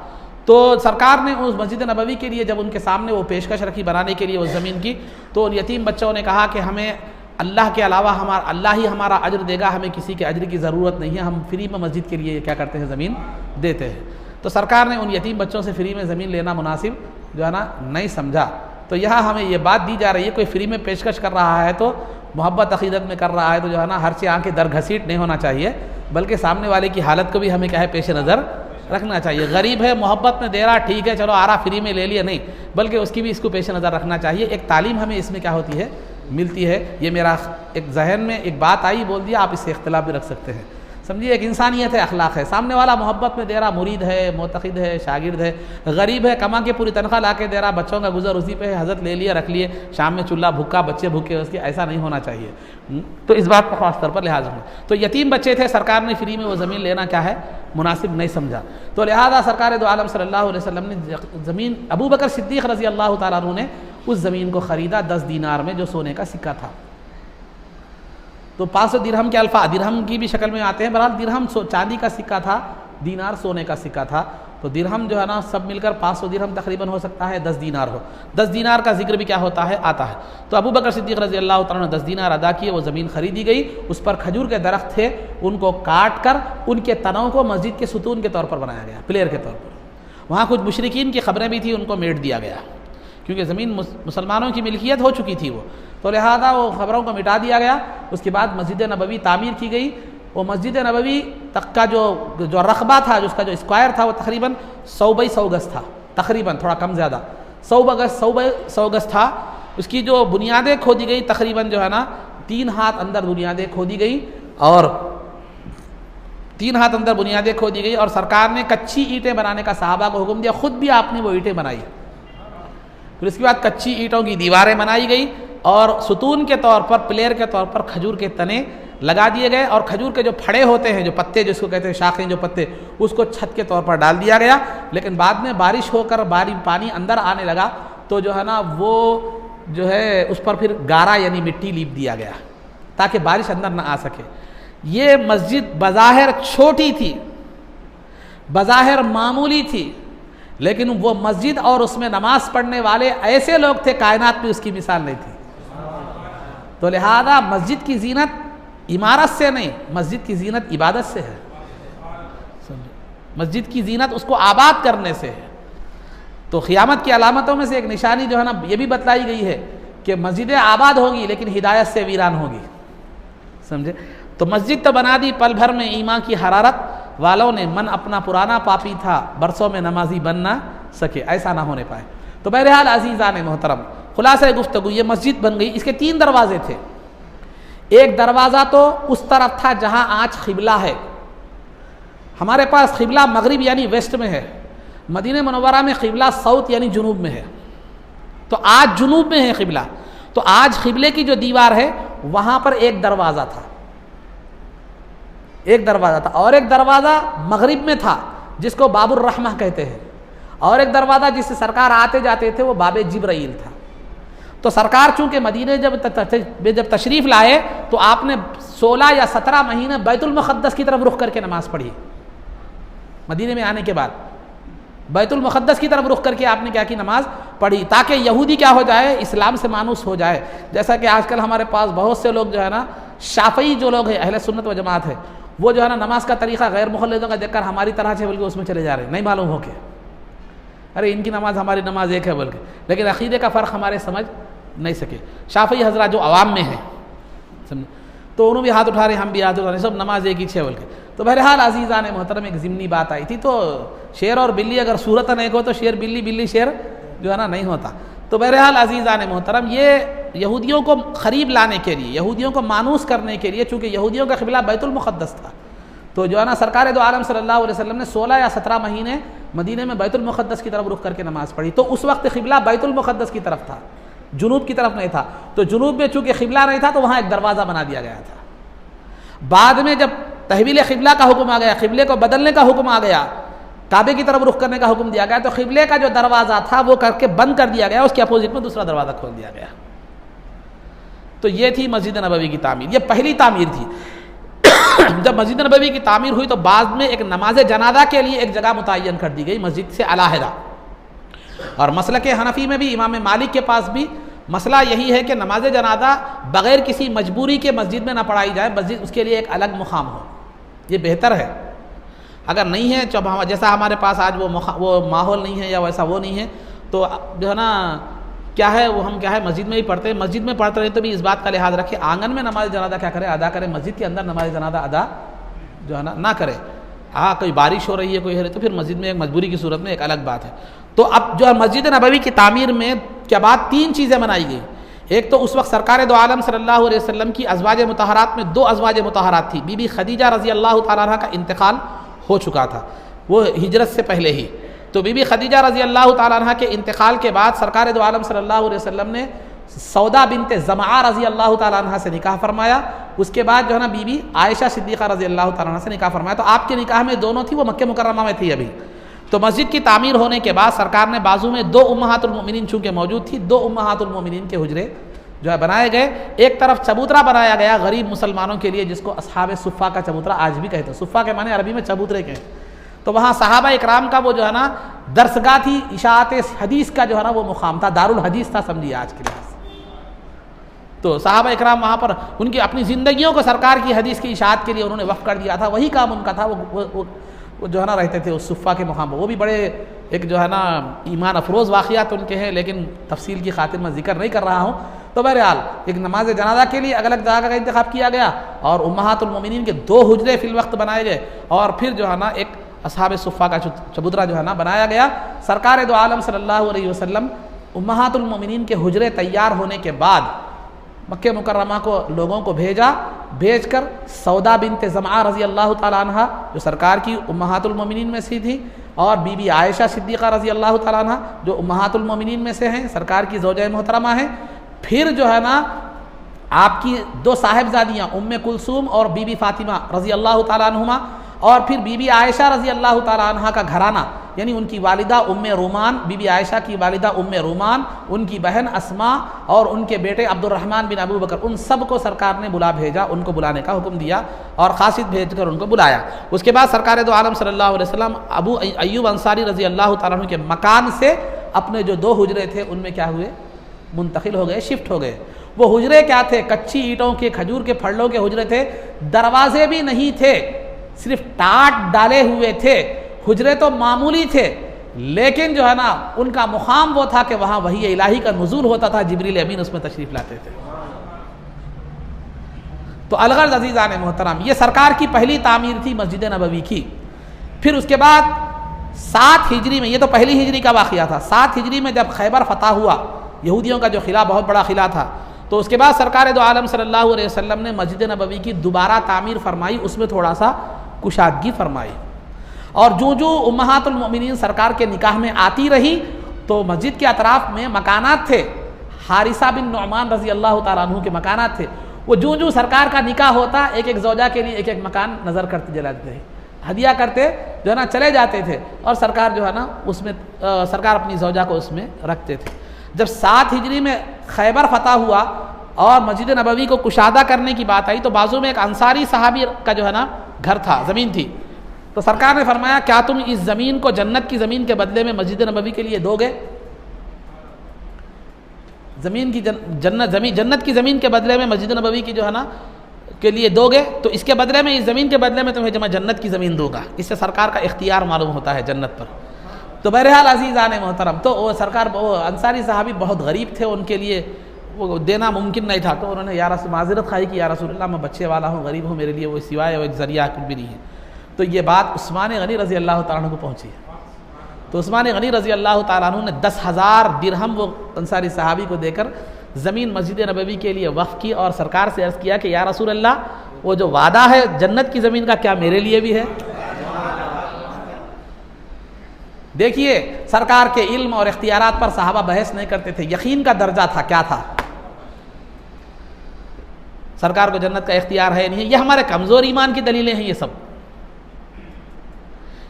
تو سرکار نے اس مسجد نبوی کے لیے جب ان کے سامنے وہ پیشکش رکھی بنانے کے لیے اس زمین کی، تو ان یتیم بچوں نے کہا کہ ہمیں اللہ کے علاوہ اللہ ہی ہمارا اجر دے گا، ہمیں کسی کے اجر کی ضرورت نہیں ہے، ہم فری میں مسجد کے لیے کیا کرتے ہیں؟ زمین دیتے ہیں۔ تو سرکار نے ان یتیم بچوں سے فری میں زمین لینا مناسب جو ہے نا نہیں سمجھا۔ تو یہاں ہمیں یہ بات دی جا رہی ہے کوئی فری میں پیشکش کر رہا ہے تو محبت عقیدت میں کر رہا ہے تو جو ہے نا ہر سے آنکھیں در گھسیٹ نہیں ہونا چاہیے، بلکہ سامنے والے کی حالت کو بھی ہمیں کیا ہے پیش نظر رکھنا چاہیے۔ غریب ہے، محبت میں دے رہا، ٹھیک ہے چلو آ رہا، فری میں لے لیا، نہیں، بلکہ اس کی بھی اس کو پیش نظر رکھنا چاہیے۔ ایک تعلیم ہمیں اس میں کیا ہوتی ہے؟ ملتی ہے۔ یہ میرا ایک ذہن میں ایک بات آئی، بول دیا، آپ اس سے اختلاف بھی رکھ سکتے ہیں، سمجھیے ایک انسانیت ہے، اخلاق ہے۔ سامنے والا محبت میں دے رہا، مرید ہے، معتقد ہے، شاگرد ہے، غریب ہے، کما کے پوری تنخواہ لا کے دے رہا، بچوں کا گزر اسی پہ ہے، حضرت لے لیا رکھ لیے، شام میں چولہا بھوکا، بچے بھوکے، اس کے ایسا نہیں ہونا چاہیے۔ تو اس بات کا خاص طور پر لحاظ رکھنا۔ تو یتیم بچے تھے، سرکار نے فری میں وہ زمین لینا کیا ہے؟ مناسب نہیں سمجھا، تو لہذا سرکار دو عالم صلی اللہ علیہ وسلم نے زمین، ابو بکر صدیق رضی اللہ تعالیٰ عنہ نے اس زمین کو خریدا 10 دینار میں، جو سونے کا سکہ تھا۔ تو 500 درہم کے الفا درہم کی بھی شکل میں آتے ہیں، بہرحال درہم چاندی کا سکہ تھا، دینار سونے کا سکہ تھا، تو درہم جو ہے نا سب مل کر 500 درہم تقریباً ہو سکتا ہے، 10 دینار ہو۔ 10 دینار کا ذکر بھی کیا ہوتا ہے؟ آتا ہے۔ تو ابو بکر صدیق رضی اللہ تعالیٰ نے 10 دینار ادا کیے، وہ زمین خریدی گئی، اس پر کھجور کے درخت تھے، ان کو کاٹ کر ان کے تنوں کو مسجد کے ستون کے طور پر بنایا گیا، پلیئر کے طور پر۔ وہاں کچھ مشرکین کی خبریں بھی تھیں، ان کو میٹ دیا گیا، کیونکہ زمین مسلمانوں کی ملکیت ہو چکی تھی وہ، تو لہذا وہ خبروں کو مٹا دیا گیا۔ اس کے بعد مسجد نبوی تعمیر کی گئی۔ وہ مسجد نبوی تک کا جو رقبہ تھا، جو اس کا جو اسکوائر تھا، وہ تقریباً 100 بائی 100 گز تھا، تقریباً تھوڑا کم زیادہ 100 بائی 100 گز تھا۔ اس کی جو بنیادیں کھودی گئی تقریباً جو ہے نا 3 ہاتھ اندر بنیادیں کھودی گئی، اور 3 ہاتھ اندر بنیادیں کھودی گئی، اور سرکار نے کچی اینٹیں بنانے کا صحابہ کو حکم دیا، خود بھی آپ نے وہ اینٹیں بنائی۔ پھر اس کے بعد کچی اینٹوں کی دیواریں بنائی گئی، اور ستون کے طور پر، پلیئر کے طور پر کھجور کے تنے لگا دیے گئے، اور کھجور کے جو پھڑے ہوتے ہیں، جو پتے جس کو کہتے ہیں شاخیں، جو پتے، اس کو چھت کے طور پر ڈال دیا گیا۔ لیکن بعد میں بارش ہو کر پانی اندر آنے لگا تو جو ہے نا وہ جو ہے اس پر پھر گارا یعنی مٹی لیپ دیا گیا تاکہ بارش اندر نہ آ سکے۔ یہ مسجد بظاہر چھوٹی تھی، بظاہر معمولی تھی، لیکن وہ مسجد اور اس میں نماز پڑھنے والے ایسے لوگ تھے، کائنات میں اس کی مثال نہیں تھی۔ تو لہذا مسجد کی زینت عمارت سے نہیں، مسجد کی زینت عبادت سے ہے، مسجد کی زینت اس کو آباد کرنے سے ہے۔ تو قیامت کی علامتوں میں سے ایک نشانی جو ہے نا یہ بھی بتلائی گئی ہے کہ مسجدیں آباد ہوگی لیکن ہدایت سے ویران ہوگی، سمجھے؟ تو مسجد تو بنا دی پل بھر میں ایمان کی حرارت والوں نے، من اپنا پرانا پاپی تھا برسوں میں نمازی بن نہ سکے، ایسا نہ ہونے پائے۔ تو بہرحال عزیزان محترم، خلاصہ گفتگو یہ مسجد بن گئی، اس کے 3 دروازے تھے۔ ایک دروازہ تو اس طرف تھا جہاں آج قبلہ ہے، ہمارے پاس قبلہ مغرب یعنی ویسٹ میں ہے، مدینہ منورہ میں قبلہ ساؤتھ یعنی جنوب میں ہے، تو آج جنوب میں ہے قبلہ۔ تو آج قبلے کی جو دیوار ہے وہاں پر ایک دروازہ تھا، ایک دروازہ تھا، اور ایک دروازہ مغرب میں تھا جس کو باب الرحمہ کہتے ہیں، اور ایک دروازہ جس سے سرکار آتے جاتے تھے وہ باب جبرائیل تھا۔ تو سرکار چونکہ مدینہ جب تشریف لائے تو آپ نے 16 یا 17 مہینے بیت المقدس کی طرف رخ کر کے نماز پڑھی۔ مدینہ میں آنے کے بعد بیت المقدس کی طرف رخ کر کے آپ نے کیا کی؟ نماز پڑھی، تاکہ یہودی کیا ہو جائے؟ اسلام سے مانوس ہو جائے۔ جیسا کہ آج کل ہمارے پاس بہت سے لوگ جو ہے نا شافعی جو لوگ ہیں، اہل سنت و جماعت ہے، وہ جو ہے نا نماز کا طریقہ غیر مخلدوں کا دیکھ کر ہماری طرح سے بلکہ اس میں چلے جا رہے ہیں، نہیں معلوم ہو کے ارے ان کی نماز ہماری نماز ایک ہے بلکہ، لیکن عقیدے کا فرق ہمارے سمجھ نہیں سکے۔ شافعی حضرات جو عوام میں ہیں تو انہوں بھی ہاتھ اٹھا رہے، ہم بھی ہاتھ اٹھا رہے، سب نماز ایک ہی ہے بلکہ۔ تو بہرحال عزیزان محترم ایک ضمنی بات آئی تھی، تو شیر اور بلی اگر صورتاً ایک ہو تو شیر بلی، بلی شیر جو ہے نا نہیں ہوتا۔ تو بہرحال عزیزان محترم یہ یہودیوں کو قریب لانے کے لیے، یہودیوں کو مانوس کرنے کے لیے، چونکہ یہودیوں کا قبلہ بیت المقدس تھا، تو جو ہے نا سرکار دو عالم صلی اللہ علیہ وسلم نے 16 یا 17 مہینے مدینے میں بیت المقدس کی طرف رخ کر کے نماز پڑھی۔ تو اس وقت قبلہ بیت المقدس کی طرف تھا، جنوب کی طرف نہیں تھا۔ تو جنوب میں چونکہ قبلہ نہیں تھا تو وہاں ایک دروازہ بنا دیا گیا تھا۔ بعد میں جب تحویل قبلہ کا حکم آ گیا، قبلے کو بدلنے کا حکم آ گیا، کعبے کی طرف رخ کرنے کا حکم دیا گیا، تو قبلے کا جو دروازہ تھا وہ کر کے بند کر دیا گیا، اس کے اپوزٹ میں دوسرا دروازہ کھول دیا گیا۔ تو یہ تھی مسجد نبوی کی تعمیر، یہ پہلی تعمیر تھی۔ جب مسجد نبوی کی تعمیر ہوئی تو بعد میں ایک نماز جنازہ کے لیے ایک جگہ متعین کر دی گئی مسجد سے علیحدہ، اور مسلک حنفی میں بھی، امام مالک کے پاس بھی مسئلہ یہی ہے کہ نماز جنازہ بغیر کسی مجبوری کے مسجد میں نہ پڑھائی جائے، مسجد اس کے لیے ایک الگ مقام ہو، یہ بہتر ہے۔ اگر نہیں ہے جب جیسا ہمارے پاس آج وہ ماحول نہیں ہے یا ویسا وہ نہیں ہے تو جو ہے نا کیا ہے وہ ہم کیا ہے مسجد میں ہی پڑھتے ہیں، مسجد میں پڑھتے رہے تو بھی اس بات کا لحاظ رکھے آنگن میں نماز جنازہ کیا کرے ادا کرے، مسجد کے اندر نماز جنازہ ادا جو ہے نا نہ کرے۔ ہاں کوئی بارش ہو رہی ہے کوئی ہے تو پھر مسجد میں ایک مجبوری کی صورت میں ایک الگ بات ہے۔ تو اب جو ہے مسجد نبوی کی تعمیر میں کیا بعد 3 چیزیں بنائی گئی۔ ایک تو اس وقت سرکار دو عالم صلی اللہ علیہ وسلم کی ازواج مطہرات میں 2 ازواج مطہرات تھی، بی بی خدیجہ رضی اللہ تعالیٰ عنہ کا انتقال ہو چکا تھا وہ ہجرت سے پہلے ہی، تو بی بی خدیجہ رضی اللہ تعالیٰ عنہ کے انتقال کے بعد سرکار دو عالم صلی اللہ علیہ وسلم نے سودا بنت زمعہ رضی اللہ تعالیٰ عنہ سے نکاح فرمایا، اس کے بعد جو ہے نا بی بی عائشہ صدیقہ رضی اللہ تعالیٰ عنہ سے نکاح فرمایا۔ تو آپ کے نکاح میں دونوں تھی، وہ مکہ مکرمہ میں تھی ابھی۔ تو مسجد کی تعمیر ہونے کے بعد سرکار نے بازو میں 2 امہات المؤمنین چونکہ موجود تھی، 2 امہات المؤمنین کے حجرے جو ہے بنائے گئے۔ ایک طرف چبوترا بنایا گیا غریب مسلمانوں کے لیے، جس کو اصحاب صفہ کا چبوترا آج بھی کہتے ہیں، صفہ کے معنی عربی میں چبوترے کے ہیں۔ تو وہاں صحابہ اکرام کا وہ جو ہے نا درسگاہ تھی، اشاعت حدیث کا جو ہے نا وہ مقام تھا، دارالحدیث تھا سمجھیے آج کے لحاظ سے۔ تو صحابہ اکرام وہاں پر ان کی اپنی زندگیوں کو سرکار کی حدیث کی اشاعت کے لیے انہوں نے وقف کر دیا تھا، وہی کام ان کا تھا، وہ جو ہے نا رہتے تھے اس صفہ کے مقام پر۔ وہ بھی بڑے ایک جو ہے نا ایمان افروز واقعات ان کے ہیں، لیکن تفصیل کی خاطر میں ذکر نہیں کر رہا ہوں۔ تو بہرحال ایک نماز جنازہ کے لیے الگ الگ جگہ کا انتخاب کیا گیا، اور امہات المومنین کے 2 حجرے فی الوقت بنائے گئے، اور پھر جو ہے نا ایک اصحاب صفہ کا چبوترا جو ہے نا بنایا گیا۔ سرکار دو عالم صلی اللہ علیہ وسلم امہات المومنین کے حجرے تیار ہونے کے بعد مکہ مکرمہ کو لوگوں کو بھیج کر سودا بنت زمعہ رضی اللہ تعالیٰ عنہ جو سرکار کی امہات المومنین میں سے تھی، اور بی بی عائشہ صدیقہ رضی اللہ تعالیٰ عنہ جو امہات المومنین میں سے ہیں، سرکار کی زوجہ محترمہ ہیں، پھر جو ہے نا آپ کی دو صاحبزادیاں ام کلثوم اور بی بی فاطمہ رضی اللہ تعالیٰ عنہما، اور پھر بی بی عائشہ رضی اللہ تعالیٰ عنہ کا گھرانہ، یعنی ان کی والدہ ام رومان، بی بی عائشہ کی والدہ ام رومان، ان کی بہن اسماء اور ان کے بیٹے عبد الرحمن بن ابو بکر، ان سب کو سرکار نے بلا بھیجا، ان کو بلانے کا حکم دیا اور قاصد بھیج کر ان کو بلایا۔ اس کے بعد سرکار دو عالم صلی اللہ علیہ وسلم ابو ایوب انصاری رضی اللہ تعالیٰ عنہ کے مکان سے اپنے جو 2 حجرے تھے ان میں کیا ہوئے، منتقل ہو گئے، شفٹ ہو گئے۔ وہ حجرے کیا تھے؟ کچی اینٹوں کے، کھجور کے پھڑوں کے حجرے تھے، دروازے بھی نہیں تھے، صرف ٹاٹ ڈالے ہوئے تھے۔ حجرے تو معمولی تھے، لیکن جو ہے نا ان کا مقام وہ تھا کہ وہاں وحی الہی کا نزول ہوتا تھا، جبریل امین اس میں تشریف لاتے تھے۔ تو الغرض عزیزان محترم، یہ سرکار کی پہلی تعمیر تھی مسجد نبوی کی۔ پھر اس کے بعد 7 ہجری میں، یہ تو پہلی ہجری کا واقعہ تھا، 7 ہجری میں جب خیبر فتح ہوا، یہودیوں کا جو خلا بہت بڑا خلا تھا، تو اس کے بعد سرکار دو عالم صلی اللہ علیہ وسلم نے مسجد نبوی کی دوبارہ تعمیر فرمائی، اس میں تھوڑا سا کشادگی فرمائی، اور جو امہات المؤمنین سرکار کے نکاح میں آتی رہی تو مسجد کے اطراف میں مکانات تھے، حارثہ بن نعمان رضی اللہ تعالیٰ عنہ کے مکانات تھے، وہ جو سرکار کا نکاح ہوتا ایک ایک زوجہ کے لیے ایک ایک مکان نظر کرتے جلاتے تھے، ہدیہ کرتے جو ہے نا چلے جاتے تھے، اور سرکار جو ہے نا اس میں سرکار اپنی زوجہ کو اس میں رکھتے تھے۔ جب 7 ہجری میں خیبر فتح ہوا اور مسجد نبوی کو کشادہ کرنے کی بات آئی، تو بازو میں ایک انصاری صحابی کا جو ہے نا گھر تھا، زمین تھی، تو سرکار نے فرمایا کیا تم اس زمین کو جنت کی زمین کے بدلے میں مسجد نبوی کے لیے دو گے؟ جنت کی زمین کے بدلے میں مسجد نبوی کی جو ہے نا کے لیے دو گے، تو اس کے بدلے میں، اس زمین کے بدلے میں تمہیں جنت کی زمین دوں گا۔ اس سے سرکار کا اختیار معلوم ہوتا ہے جنت پر۔ تو بہرحال عزیزان محترم، تو وہ سرکار، وہ انصاری صحابی بہت غریب تھے، ان کے لیے وہ دینا ممکن نہیں تھا، تو انہوں نے یا رسول معذرت خواہی کی، یا رسول اللہ میں بچے والا ہوں، غریب ہوں، میرے لیے وہ سوائے وہ ایک ذریعہ کچھ بھی نہیں ہے۔ تو یہ بات عثمان غنی رضی اللہ تعالیٰ عنہ کو پہنچی ہے، تو عثمان غنی رضی اللہ تعالیٰ عنہ نے 10,000 درہم وہ انصاری صحابی کو دے کر زمین مسجد نبوی کے لیے وقف کی، اور سرکار سے عرض کیا کہ یا رسول اللہ وہ جو وعدہ ہے جنت کی زمین کا، کیا میرے لیے بھی ہے؟ دیکھیے سرکار کے علم اور اختیارات پر صحابہ بحث نہیں کرتے تھے، یقین کا درجہ تھا، کیا تھا؟ سرکار کو جنت کا اختیار ہے نہیں ہے، یہ ہمارے کمزور ایمان کی دلیلیں ہیں یہ سب۔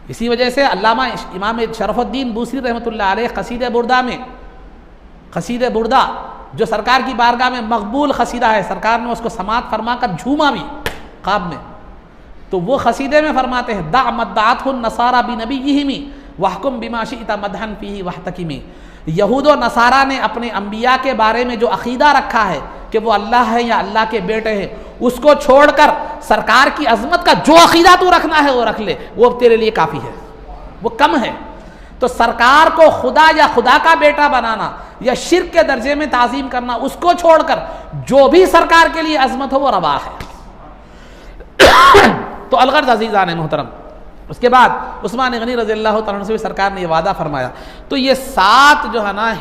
اسی وجہ سے علامہ امام شرف الدین بوصری رحمۃ اللہ علیہ قصیدہ بردہ جو سرکار کی بارگاہ میں مقبول قصیدہ ہے، سرکار نے اس کو سماعت فرما کر جھوما بھی خواب میں، تو وہ قصیدے میں فرماتے ہیں دع مدعتہ النصارى بنبیہم واحکم بما شئت مدحا فیہ واحتکم۔ یہود و نصارہ نے اپنے انبیاء کے بارے میں جو عقیدہ رکھا ہے کہ وہ اللہ ہے یا اللہ کے بیٹے ہیں، اس کو چھوڑ کر سرکار کی عظمت کا جو عقیدہ تو رکھنا ہے وہ رکھ لے، وہ تیرے لیے کافی ہے، وہ کم ہے۔ تو سرکار کو خدا یا خدا کا بیٹا بنانا یا شرک کے درجے میں تعظیم کرنا، اس کو چھوڑ کر جو بھی سرکار کے لیے عظمت ہو وہ روا ہے۔ تو الغرض عزیزان محترم، اس کے بعد عثمان غنی رضی اللہ تعالیٰ عنہ سے بھی سرکار نے یہ وعدہ فرمایا۔ تو یہ 7 جو ہے نا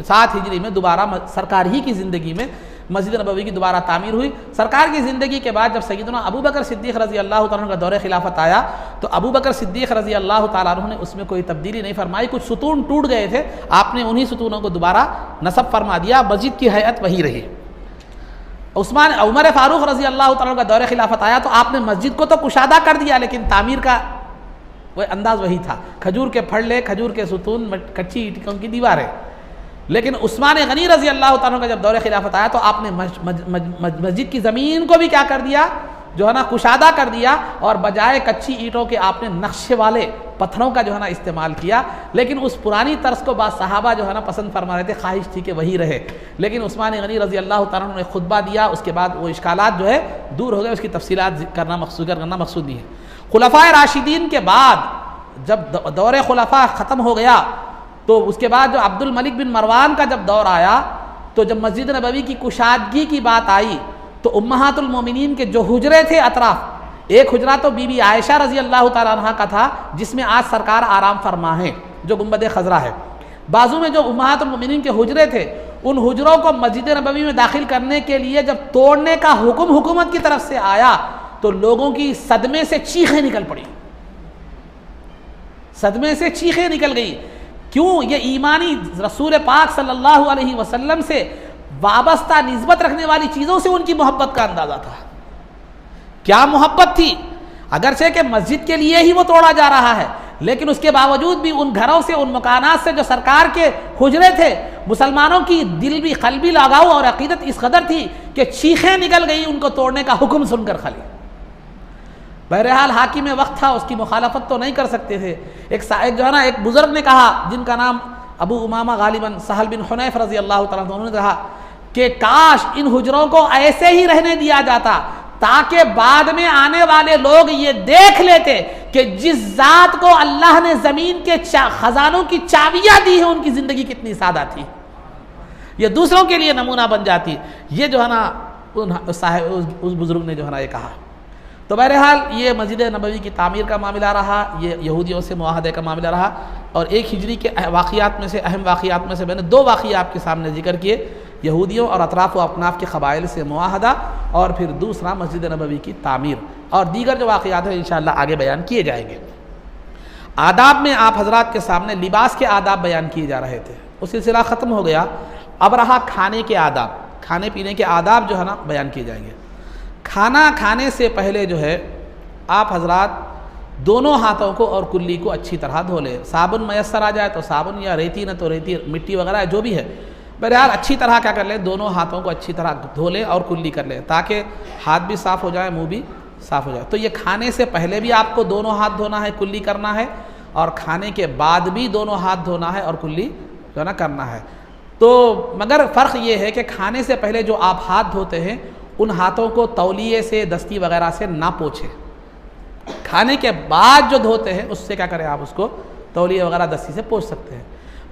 7 ہجری میں دوبارہ سرکار ہی کی زندگی میں مسجد نبوی کی دوبارہ تعمیر ہوئی۔ سرکار کی زندگی کے بعد جب سیدنا ابو بکر صدیق رضی اللہ تعالیٰ عنہ کا دور خلافت آیا، تو ابو بکر صدیق رضی اللہ تعالیٰ عنہ نے اس میں کوئی تبدیلی نہیں فرمائی، کچھ ستون ٹوٹ گئے تھے، آپ نے انہی ستونوں کو دوبارہ نصب فرما دیا، مسجد کی ہیئت وہی رہی۔ عمر فاروق رضی اللہ تعالیٰ عنہ کا دور خلافت آیا تو آپ نے مسجد کو تو کشادہ کر دیا، لیکن تعمیر کا وہ انداز وہی تھا، کھجور کے پھڑلے، کھجور کے ستون، کچی اینٹوں کی دیواریں۔ لیکن عثمان غنی رضی اللہ تعالیٰ کا جب دور خلافت آیا تو آپ نے مسجد کی زمین کو بھی کیا کر دیا، جو ہے نا کشادہ کر دیا، اور بجائے کچی اینٹوں کے آپ نے نقشے والے پتھروں کا جو ہے نا استعمال کیا۔ لیکن اس پرانی طرز کو بعض صحابہ جو ہے نا پسند فرما رہے تھے، خواہش تھی کہ وہی رہے، لیکن عثمان غنی رضی اللہ تعالیٰ نے خطبہ دیا، اس کے بعد وہ اشکالات جو ہے دور ہو گئے، اس کی تفصیلات کرنا مقصود نہیں ہے۔ خلفائے راشدین کے بعد جب دور خلفاء ختم ہو گیا تو اس کے بعد جو عبد الملک بن مروان کا جب دور آیا، تو جب مسجد نبوی کی کشادگی کی بات آئی تو امہات المومنین کے جو حجرے تھے اطراف، ایک حجرہ تو بی بی عائشہ رضی اللہ تعالیٰ عنہ کا تھا جس میں آج سرکار آرام فرما ہے، جو گنبد خضرا ہے، بازو میں جو امہات المومنین کے حجرے تھے، ان حجروں کو مسجد نبوی میں داخل کرنے کے لیے جب توڑنے کا حکم حکومت کی طرف سے آیا تو لوگوں کی صدمے سے چیخیں نکل پڑی، صدمے سے چیخیں نکل گئی۔ کیوں؟ یہ ایمانی رسول پاک صلی اللہ علیہ وسلم سے وابستہ نسبت رکھنے والی چیزوں سے ان کی محبت کا اندازہ تھا. کیا محبت تھی. اگرچہ کہ مسجد کے لیے ہی وہ توڑا جا رہا ہے، لیکن اس کے باوجود بھی ان گھروں سے، ان مکانات سے جو سرکار کے حجرے تھے، مسلمانوں کی دل بھی قلبی لگاؤ اور عقیدت اس قدر تھی کہ چیخیں نکل گئی ان کو توڑنے کا حکم سن کر خالی. بہرحال حاکم وقت تھا، اس کی مخالفت تو نہیں کر سکتے تھے. ایک جو ہے نا ایک بزرگ نے کہا، جن کا نام ابو امامہ غالباً سہل بن حنیف رضی اللہ تعالیٰ عنہ، انہوں نے کہا کہ کاش ان حجروں کو ایسے ہی رہنے دیا جاتا تاکہ بعد میں آنے والے لوگ یہ دیکھ لیتے کہ جس ذات کو اللہ نے زمین کے خزانوں کی چابیاں دی ہیں ان کی زندگی کتنی سادہ تھی. یہ دوسروں کے لیے نمونہ بن جاتی. یہ جو ہے نا اس بزرگ نے جو ہے نا یہ کہا. تو بہرحال یہ مسجد نبوی کی تعمیر کا معاملہ رہا، یہ یہودیوں سے معاہدے کا معاملہ رہا. اور ایک ہجری کے واقعات میں سے، اہم واقعات میں سے میں نے 2 واقعات آپ کے سامنے ذکر کیے، یہودیوں اور اطراف و اپناف کے قبائل سے معاہدہ، اور پھر دوسرا مسجد نبوی کی تعمیر، اور دیگر جو واقعات ہیں انشاءاللہ آگے بیان کیے جائیں گے. آداب میں آپ حضرات کے سامنے لباس کے آداب بیان کیے جا رہے تھے، وہ سلسلہ ختم ہو گیا. اب رہا کھانے کے آداب، کھانے پینے کے آداب جو ہے نا بیان کیے جائیں گے. کھانا کھانے سے پہلے جو ہے آپ حضرات دونوں ہاتھوں کو اور کلی کو اچھی طرح دھو لیں. صابن میسر آ جائے تو صابن، یا ریتی نہ تو ریتی، مٹی وغیرہ جو بھی ہے، بہرحال اچھی طرح کیا کر لیں، دونوں ہاتھوں کو اچھی طرح دھو لیں اور کلی کر لیں تاکہ ہاتھ بھی صاف ہو جائے، منہ بھی صاف ہو جائے. تو یہ کھانے سے پہلے بھی آپ کو دونوں ہاتھ دھونا ہے، کلی کرنا ہے، اور کھانے کے بعد بھی دونوں ہاتھ دھونا ہے اور کلی جو ہے نا کرنا ہے. تو مگر فرق یہ ہے کہ کھانے سے پہلے جو آپ ہاتھ دھوتے ہیں ان ہاتھوں کو تولیے سے، دستی وغیرہ سے نہ پوچھیں. کھانے کے بعد جو دھوتے ہیں اس سے کیا کریں، آپ اس کو تولیے وغیرہ دستی سے پوچھ سکتے ہیں.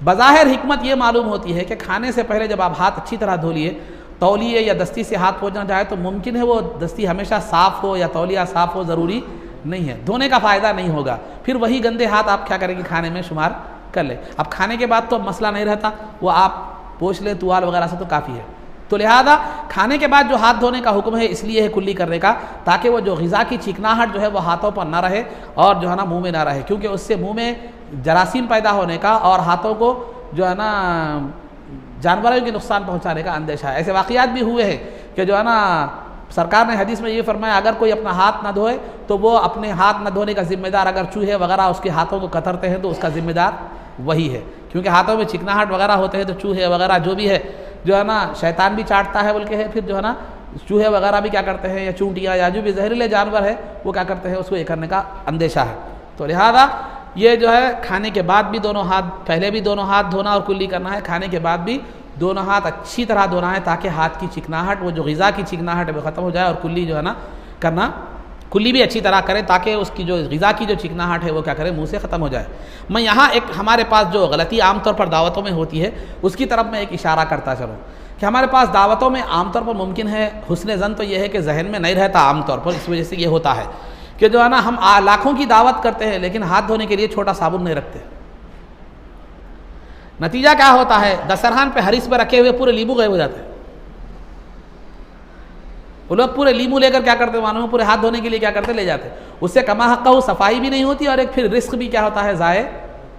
بظاہر حکمت یہ معلوم ہوتی ہے کہ کھانے سے پہلے جب آپ ہاتھ اچھی طرح دھو لیے، تولیے یا دستی سے ہاتھ پوچھنا چاہے تو ممکن ہے وہ دستی ہمیشہ صاف ہو یا تولیہ صاف ہو، ضروری نہیں ہے، دھونے کا فائدہ نہیں ہوگا. پھر وہی گندے ہاتھ آپ کیا کریں گے، کھانے میں شمار کر لیں. اب کھانے کے بعد تو اب مسئلہ نہیں رہتا، وہ آپ پوچھ لیں توال وغیرہ سے تو کافی ہے. تو لہذا کھانے کے بعد جو ہاتھ دھونے کا حکم ہے اس لیے ہے کلی کرنے کا، تاکہ وہ جو غذا کی چکناہٹ جو ہے وہ ہاتھوں پر نہ رہے اور جو ہے نا منہ میں نہ رہے، کیونکہ اس سے منہ میں جراثیم پیدا ہونے کا اور ہاتھوں کو جو ہے نا جانوروں کے نقصان پہنچانے کا اندیشہ ہے. ایسے واقعات بھی ہوئے ہیں کہ جو ہے نا سرکار نے حدیث میں یہ فرمایا اگر کوئی اپنا ہاتھ نہ دھوئے تو وہ اپنے ہاتھ نہ دھونے کا ذمہ دار، اگر چوہے وغیرہ اس کے ہاتھوں کو کترتے ہیں تو اس کا ذمہ دار وہی ہے، کیونکہ ہاتھوں میں چکناہٹ وغیرہ ہوتے ہیں تو چوہے وغیرہ جو بھی ہے جو ہے نا شیطان بھی چاٹتا ہے بول کے ہے، پھر جو ہے نا چوہے وغیرہ بھی کیا کرتے ہیں، یا چونٹیاں یا جو بھی زہریلے جانور ہے وہ کیا کرتے ہیں، اس کو یہ کرنے کا اندیشہ ہے. تو لہذا یہ جو ہے کھانے کے بعد بھی دونوں ہاتھ، پہلے بھی دونوں ہاتھ دھونا اور کلی کرنا ہے، کھانے کے بعد بھی دونوں ہاتھ اچھی طرح دھونا ہے تاکہ ہاتھ کی چکناہٹ، وہ جو غذا کی چکناہٹ ہے وہ ختم ہو جائے، اور کلی جو ہے نا کرنا، کلی بھی اچھی طرح کریں تاکہ اس کی جو غذا کی جو چکناہٹ ہے وہ کیا کرے، منہ سے ختم ہو جائے. میں یہاں ایک ہمارے پاس جو غلطی عام طور پر دعوتوں میں ہوتی ہے اس کی طرف میں ایک اشارہ کرتا چلوں کہ ہمارے پاس دعوتوں میں عام طور پر ممکن ہے، حسن ظن تو یہ ہے کہ ذہن میں نہیں رہتا عام طور پر، اس وجہ سے یہ ہوتا ہے کہ جو ہے نا ہم لاکھوں کی دعوت کرتے ہیں لیکن ہاتھ دھونے کے لیے چھوٹا صابن نہیں رکھتے. نتیجہ کیا ہوتا ہے، دسترخوان پہ ہریس پہ رکھے ہوئے پورے لیمو غائب ہو جاتے ہیں. وہ لوگ پورے لیمو لے کر کیا کرتے ہیں، معلوم پورے ہاتھ دھونے کے لیے کیا کرتے، لے جاتے. اس سے کما حقہ صفائی بھی نہیں ہوتی اور ایک پھر رزق بھی کیا ہوتا ہے، ضائع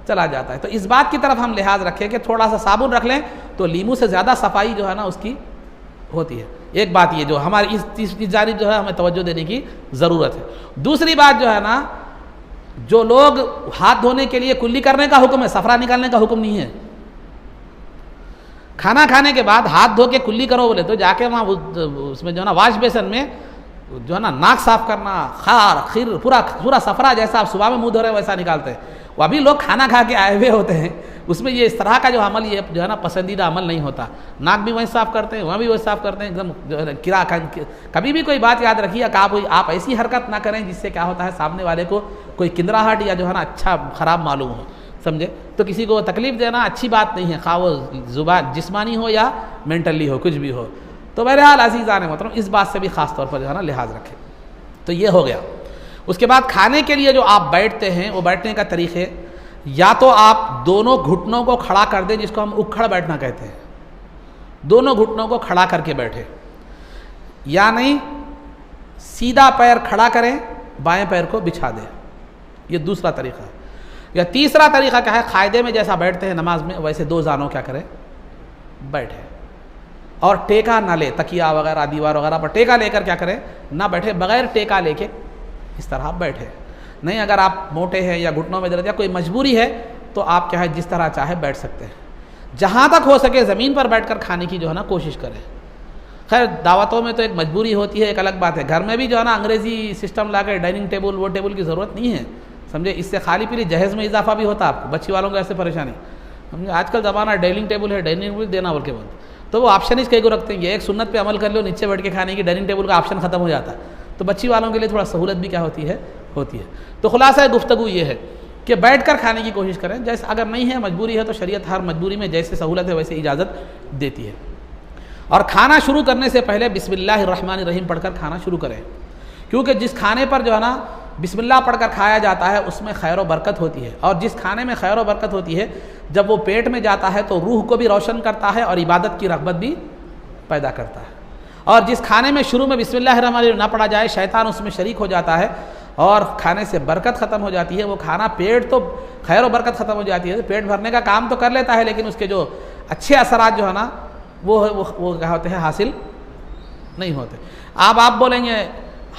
چلا جاتا ہے. تو اس بات کی طرف ہم لحاظ رکھیں کہ تھوڑا سا صابن رکھ لیں تو لیمو سے زیادہ صفائی جو ہے نا اس کی ہوتی ہے. ایک بات یہ جو ہماری اس جانب جو ہے ہمیں توجہ دینے کی ضرورت ہے. دوسری بات جو ہے نا، جو لوگ ہاتھ دھونے کے لیے کلی کرنے کا حکم ہے، صفرا نکالنے کا حکم نہیں ہے. کھانا کھانے کے بعد ہاتھ دھو کے کلی کرو بولے تو جا کے وہاں اس میں جو ہے نا واش بیسن میں جو ہے نا ناک صاف کرنا، خار خیر پورا صفرا جیسا آپ صبح میں منہ دھو رہے ویسا نکالتے ہیں. وہ ابھی لوگ کھانا کھا کے آئے ہوئے ہوتے ہیں، اس میں یہ اس طرح کا جو عمل یہ جو ہے نا پسندیدہ عمل نہیں ہوتا. ناک بھی وہیں صاف کرتے ہیں، وہاں بھی وہی صاف کرتے ہیں، ایک دم جو ہے کرا. کبھی بھی کوئی بات یاد رکھیے کہ آپ ایسی حرکت نہ کریں جس سے کیا ہوتا ہے سامنے والے کو کوئی کندراہٹ یا جو ہے نا اچھا خراب معلوم ہو، سمجھے. تو کسی کو تکلیف دینا اچھی بات نہیں ہے، خواہ وہ زبان جسمانی ہو یا مینٹلی ہو، کچھ بھی ہو. تو بہرحال عزیزان محترم اس بات سے بھی خاص طور پر جو ہے نا لحاظ رکھیں. تو یہ ہو گیا. اس کے بعد کھانے کے لیے جو آپ بیٹھتے ہیں وہ بیٹھنے کا طریقے، یا تو آپ دونوں گھٹنوں کو کھڑا کر دیں جس کو ہم اکھڑ بیٹھنا کہتے ہیں، دونوں گھٹنوں کو کھڑا کر کے بیٹھے، یا نہیں سیدھا پیر کھڑا کریں، بائیں پیر کو بچھا دیں. یہ دوسرا طریقہ ہے. یا تیسرا طریقہ کیا ہے، قاعدے میں جیسا بیٹھتے ہیں نماز میں ویسے دو زانوں کیا کریں، بیٹھے. اور ٹیکا نہ لے، تکیہ وغیرہ دیوار وغیرہ پر ٹیکا لے کر کیا کرے، نہ بیٹھے، بغیر ٹیکا لے کے اس طرح بیٹھے. نہیں اگر آپ موٹے ہیں یا گھٹنوں میں درد یا کوئی مجبوری ہے تو آپ کیا ہے جس طرح چاہے بیٹھ سکتے ہیں. جہاں تک ہو سکے زمین پر بیٹھ کر کھانے کی جو ہے نا کوشش کریں. خیر دعوتوں میں تو ایک مجبوری ہوتی ہے، ایک الگ بات ہے. گھر میں بھی جو ہے نا انگریزی سسٹم لا کے ڈائننگ ٹیبل وہ ٹیبل کی ضرورت نہیں ہے، سمجھے. اس سے خالی پیلی جہیز میں اضافہ بھی ہوتا ہے آپ کو، بچی والوں کو ایسے پریشانی، سمجھے. آج کل زمانہ ڈائننگ ٹیبل ہے، ڈائننگ ٹیبل دینا بول کے بولتے تو وہ آپشن اس کئی کو رکھتے ہیں. یہ ایک سنت پہ عمل کر لو، نیچے بیٹھ کے کھانے کی ڈائننگ ٹیبل کا آپشن ختم ہو جاتا ہے. تو بچی والوں کے لیے تھوڑا سہولت بھی کیا ہوتی ہے. تو خلاصہ گفتگو یہ ہے کہ بیٹھ کر کھانے کی کوشش کریں. جیسے اگر نہیں ہے مجبوری ہے تو شریعت ہر مجبوری میں جیسے سہولت ہے ویسے اجازت دیتی ہے. اور کھانا شروع کرنے سے پہلے بسم اللہ الرحمن الرحیم پڑھ کر کھانا شروع کریں، کیونکہ جس کھانے پر جو ہے نا بسم اللہ پڑھ کر کھایا جاتا ہے اس میں خیر و برکت ہوتی ہے. اور جس کھانے میں خیر و برکت ہوتی ہے جب وہ پیٹ میں جاتا ہے تو روح کو بھی روشن کرتا ہے اور عبادت کی رغبت بھی پیدا کرتا ہے. اور جس کھانے میں شروع میں بسم اللہ الرحمن الرحیم نہ پڑھا جائے شیطان اس میں شریک ہو جاتا ہے اور کھانے سے برکت ختم ہو جاتی ہے. وہ کھانا پیٹ تو خیر و برکت ختم ہو جاتی ہے، پیٹ بھرنے کا کام تو کر لیتا ہے لیکن اس کے جو اچھے اثرات جو ہے نا وہ کیا ہوتے ہیں حاصل نہیں ہوتے. آپ بولیں گے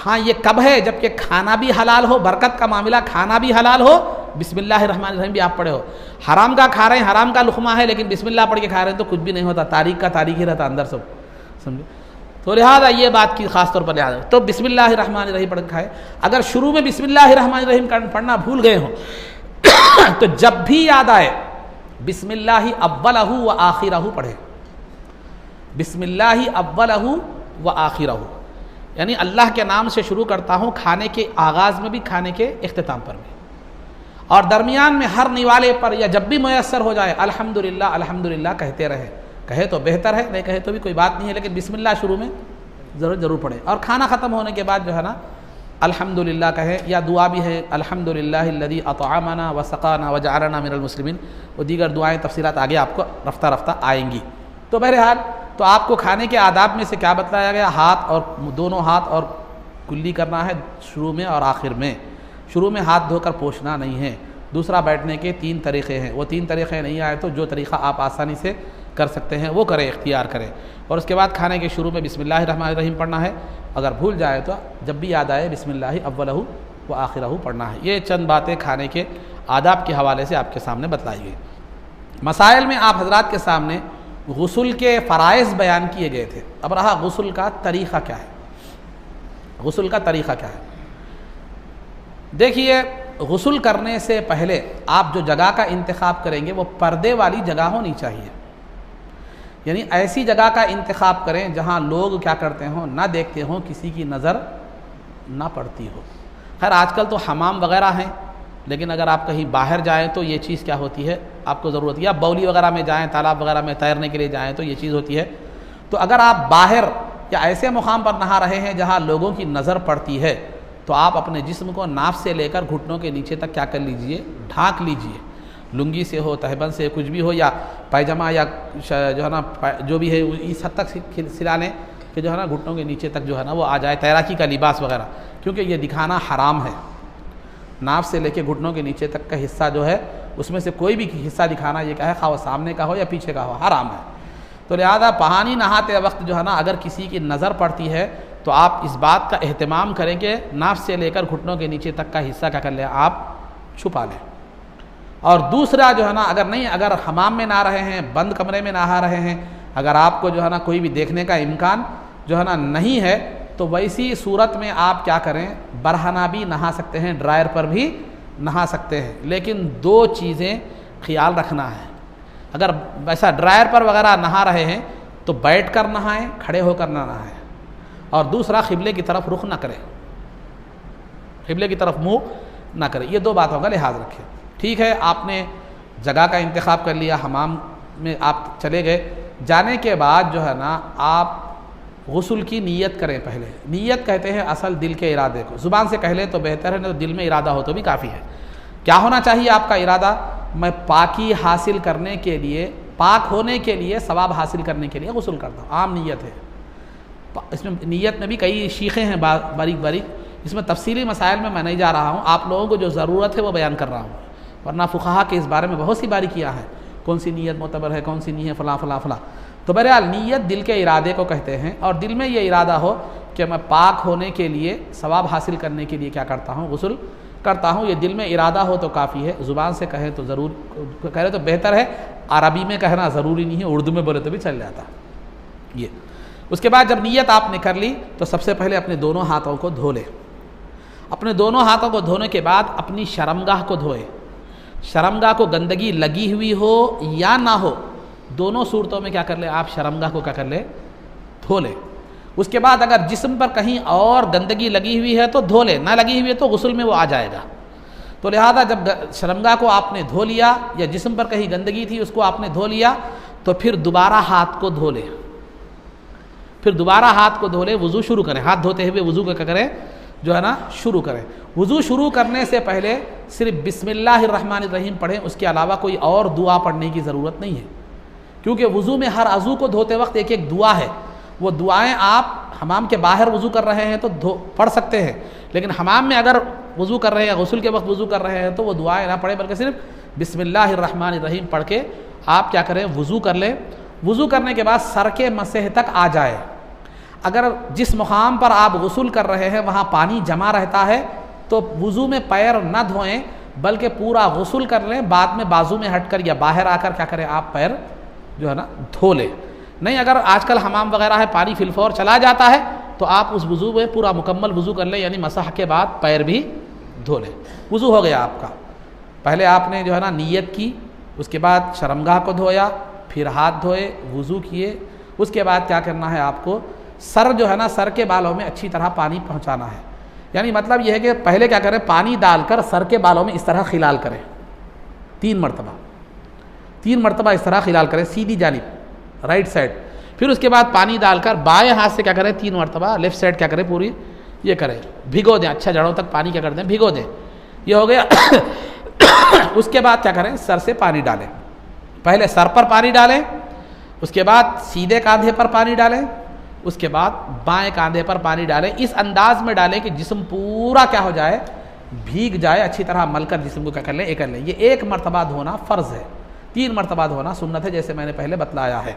ہاں یہ کب ہے جب کہ کھانا بھی حلال ہو، برکت کا معاملہ کھانا بھی حلال ہو، بسم اللہ الرحمن الرحیم بھی آپ پڑھے ہو. حرام کا کھا رہے ہیں، حرام کا لقمہ ہے لیکن بسم اللہ پڑھ کے کھا رہے ہیں تو کچھ بھی نہیں ہوتا، تاریخ کا تاریخ ہی رہتا اندر سب، سمجھے. تو لہٰذا یہ بات کی خاص طور پر لہٰذا تو بسم اللہ الرحمن الرحیم پڑھ کے کھائے. اگر شروع میں بسم اللہ الرحمن الرحیم پڑھنا بھول گئے ہوں تو جب بھی یاد آئے بسم اللہ اولہ و آخرہ پڑھے. بسم اللہ اولہ و آخرہ، یعنی اللہ کے نام سے شروع کرتا ہوں کھانے کے آغاز میں بھی کھانے کے اختتام پر بھی، اور درمیان میں ہر نوالے پر یا جب بھی میسر ہو جائے الحمدللہ الحمدللہ کہتے رہے. کہے تو بہتر ہے، نہیں کہے تو بھی کوئی بات نہیں ہے، لیکن بسم اللہ شروع میں ضرور پڑھے. اور کھانا ختم ہونے کے بعد جو ہے نا الحمدللہ کہے، یا دعا بھی ہے الحمدللہ الذی اطعمنا وسقانا وجعلنا من المسلمین. وہ دیگر دعائیں تفصیلات آگے آپ کو رفتہ رفتہ آئیں گی. تو بہرحال تو آپ کو کھانے کے آداب میں سے کیا بتلایا گیا، ہاتھ اور دونوں ہاتھ اور کلی کرنا ہے شروع میں اور آخر میں. شروع میں ہاتھ دھو کر پوچھنا نہیں ہے. دوسرا بیٹھنے کے 3 طریقے ہیں، وہ 3 طریقے نہیں آئے تو جو طریقہ آپ آسانی سے کر سکتے ہیں وہ کریں، اختیار کریں. اور اس کے بعد کھانے کے شروع میں بسم اللہ الرحمن الرحیم پڑھنا ہے. اگر بھول جائے تو جب بھی یاد آئے بسم اللہ اولہ و آخرہ پڑھنا ہے. یہ چند باتیں کھانے کے آداب کے حوالے سے آپ کے سامنے بتلائی گئی. مسائل میں آپ حضرات کے سامنے غسل کے فرائض بیان کیے گئے تھے. اب رہا غسل کا طریقہ کیا ہے. غسل کا طریقہ کیا ہے؟ دیکھیے غسل کرنے سے پہلے آپ جو جگہ کا انتخاب کریں گے وہ پردے والی جگہ ہونی چاہیے. یعنی ایسی جگہ کا انتخاب کریں جہاں لوگ کیا کرتے ہوں، نہ دیکھتے ہوں، کسی کی نظر نہ پڑتی ہو. خیر آج کل تو حمام وغیرہ ہیں، لیکن اگر آپ کہیں باہر جائیں تو یہ چیز کیا ہوتی ہے آپ کو ضرورت ہے. یا بولی وغیرہ میں جائیں، تالاب وغیرہ میں تیرنے کے لیے جائیں تو یہ چیز ہوتی ہے. تو اگر آپ باہر یا ایسے مقام پر نہا رہے ہیں جہاں لوگوں کی نظر پڑتی ہے تو آپ اپنے جسم کو ناف سے لے کر گھٹنوں کے نیچے تک کیا کر لیجئے، ڈھانک لیجئے. لنگی سے ہو، تہبند سے، کچھ بھی ہو، یا پائجامہ یا جو ہے نا جو بھی ہے اس حد تک سلا لیں کہ جو ہے نا گھٹنوں کے نیچے تک جو ہے نا وہ آ جائے، تیراکی کا لباس وغیرہ. کیونکہ یہ دکھانا حرام ہے. ناف سے لے کے گھٹنوں کے نیچے تک کا حصہ جو ہے اس میں سے کوئی بھی حصہ دکھانا یہ کیا ہے، خواہ وہ سامنے کا ہو یا پیچھے کا ہو، حرام ہے. تو لہذا پانی نہاتے وقت جو ہے نا اگر کسی کی نظر پڑتی ہے تو آپ اس بات کا اہتمام کریں کہ ناف سے لے کر گھٹنوں کے نیچے تک کا حصہ کیا کر لیں، آپ چھپا لیں. اور دوسرا جو ہے نا اگر حمام میں نہا رہے ہیں، بند کمرے میں نہا رہے ہیں، اگر آپ کو جو ہے نا کوئی بھی دیکھنے کا امکان جو ہے نا نہیں ہے تو ویسی صورت میں آپ کیا کریں، برہنہ بھی نہا سکتے ہیں، ڈرائر پر بھی نہا سکتے ہیں. لیکن 2 چیزیں خیال رکھنا ہے. اگر ویسا ڈرائر پر وغیرہ نہا رہے ہیں تو بیٹھ کر نہائیں، کھڑے ہو کر نہ نہائیں. اور دوسرا قبلے کی طرف رخ نہ کریں، قبلے کی طرف منہ نہ کریں. یہ 2 باتوں کا لحاظ رکھیں. ٹھیک ہے، آپ نے جگہ کا انتخاب کر لیا، حمام میں آپ چلے گئے. جانے کے بعد جو ہے نا آپ غسل کی نیت کریں. پہلے نیت کہتے ہیں اصل دل کے ارادے کو. زبان سے کہہ لیں تو بہتر ہے، نہیں تو دل میں ارادہ ہو تو بھی کافی ہے. کیا ہونا چاہیے آپ کا ارادہ؟ میں پاکی حاصل کرنے کے لیے، پاک ہونے کے لیے، ثواب حاصل کرنے کے لیے غسل کرتا ہوں. عام نیت ہے. اس میں نیت میں بھی کئی شیخیں ہیں باریک باریک. اس میں تفصیلی مسائل میں نہیں جا رہا ہوں، آپ لوگوں کو جو ضرورت ہے وہ بیان کر رہا ہوں. ورنہ فقہا کے اس بارے میں بہت سی باریکیاں ہیں، کون سی نیت معتبر ہے، کون سی نہیں ہے، فلاں فلاں فلاں. تو بہرحال نیت دل کے ارادے کو کہتے ہیں، اور دل میں یہ ارادہ ہو کہ میں پاک ہونے کے لیے، ثواب حاصل کرنے کے لیے کیا کرتا ہوں، غسل کرتا ہوں، یہ دل میں ارادہ ہو تو کافی ہے۔ زبان سے کہیں تو ضرور کہہ رہے تو بہتر ہے، عربی میں کہنا ضروری نہیں ہے، اردو میں بولے تو بھی چل جاتا یہ۔ اس کے بعد جب نیت آپ نے کر لی تو سب سے پہلے اپنے دونوں ہاتھوں کو دھو لے۔ اپنے دونوں ہاتھوں کو دھونے کے بعد اپنی شرمگاہ کو دھوئے۔ شرمگاہ کو گندگی لگی ہوئی ہو یا نہ ہو، دونوں صورتوں میں کیا کر لے آپ، شرمگاہ کو کیا کر لے، دھو لے۔ اس کے بعد اگر جسم پر کہیں اور گندگی لگی ہوئی ہے تو دھو لے، نہ لگی ہوئی ہے تو غسل میں وہ آ جائے گا۔ تو لہذا جب شرمگاہ کو آپ نے دھو لیا یا جسم پر کہیں گندگی تھی اس کو آپ نے دھو لیا تو پھر دوبارہ ہاتھ کو دھو لے، پھر دوبارہ ہاتھ کو دھو لے، وضو شروع کریں، ہاتھ دھوتے ہوئے وضو کو کیا کریں، جو ہے نا شروع کریں۔ وضو شروع کرنے سے پہلے صرف بسم اللہ الرحمن الرحیم پڑھیں، اس کے علاوہ کوئی اور دعا پڑھنے کی ضرورت نہیں ہے، کیونکہ وضو میں ہر عضو کو دھوتے وقت ایک ایک دعا ہے۔ وہ دعائیں آپ حمام کے باہر وضو کر رہے ہیں تو پڑھ سکتے ہیں، لیکن حمام میں اگر وضو کر رہے ہیں، غسل کے وقت وضو کر رہے ہیں تو وہ دعائیں نہ پڑھیں، بلکہ صرف بسم اللہ الرحمن الرحیم پڑھ کے آپ کیا کریں، وضو کر لیں۔ وضو کرنے کے بعد سر کے مسح تک آ جائے۔ اگر جس مقام پر آپ غسل کر رہے ہیں وہاں پانی جمع رہتا ہے تو وضو میں پیر نہ دھوئیں، بلکہ پورا غسل کر لیں، بعد میں بازو میں ہٹ کر یا باہر آ کر کیا کریں آپ پیر جو ہے نا دھو لیں۔ نہیں اگر آج کل حمام وغیرہ ہے پانی فی الفور چلا جاتا ہے تو آپ اس وضو میں پورا مکمل وضو کر لیں، یعنی مسح کے بعد پیر بھی دھو لیں۔ وضو ہو گیا آپ کا۔ پہلے آپ نے جو ہے نا نیت کی، اس کے بعد شرمگاہ کو دھویا، پھر ہاتھ دھوئے، وضو کیے، اس کے بعد کیا کرنا ہے آپ کو، سر جو ہے نا سر کے بالوں میں اچھی طرح پانی پہنچانا ہے۔ یعنی مطلب یہ ہے کہ پہلے کیا کریں، پانی ڈال کر سر کے بالوں میں اس طرح خلال کریں، 3 مرتبہ اس طرح خلال کریں سیدھی جانب رائٹ سائڈ۔ پھر اس کے بعد پانی ڈال کر بائیں ہاتھ سے کیا کریں 3 مرتبہ لیفٹ سائڈ کیا کریں پوری یہ کریں، بھگو دیں، اچھا جڑوں تک پانی کیا کر دیں، بھگو دیں، یہ ہو گیا۔ اس کے بعد کیا کریں، سر سے پانی ڈالیں، پہلے سر پر پانی ڈالیں، اس کے بعد سیدھے کاندھے پر پانی ڈالیں، اس کے بعد بائیں کاندھے پر پانی ڈالیں۔ اس انداز میں ڈالیں کہ جسم پورا کیا ہو جائے، بھیگ جائے، اچھی طرح مل کر جسم کو کیا کر لیں، یہ کر لیں۔ یہ 1 مرتبہ دھونا فرض ہے، 3 مرتبہ دھونا سنت ہے، جیسے میں نے پہلے بتلایا ہے۔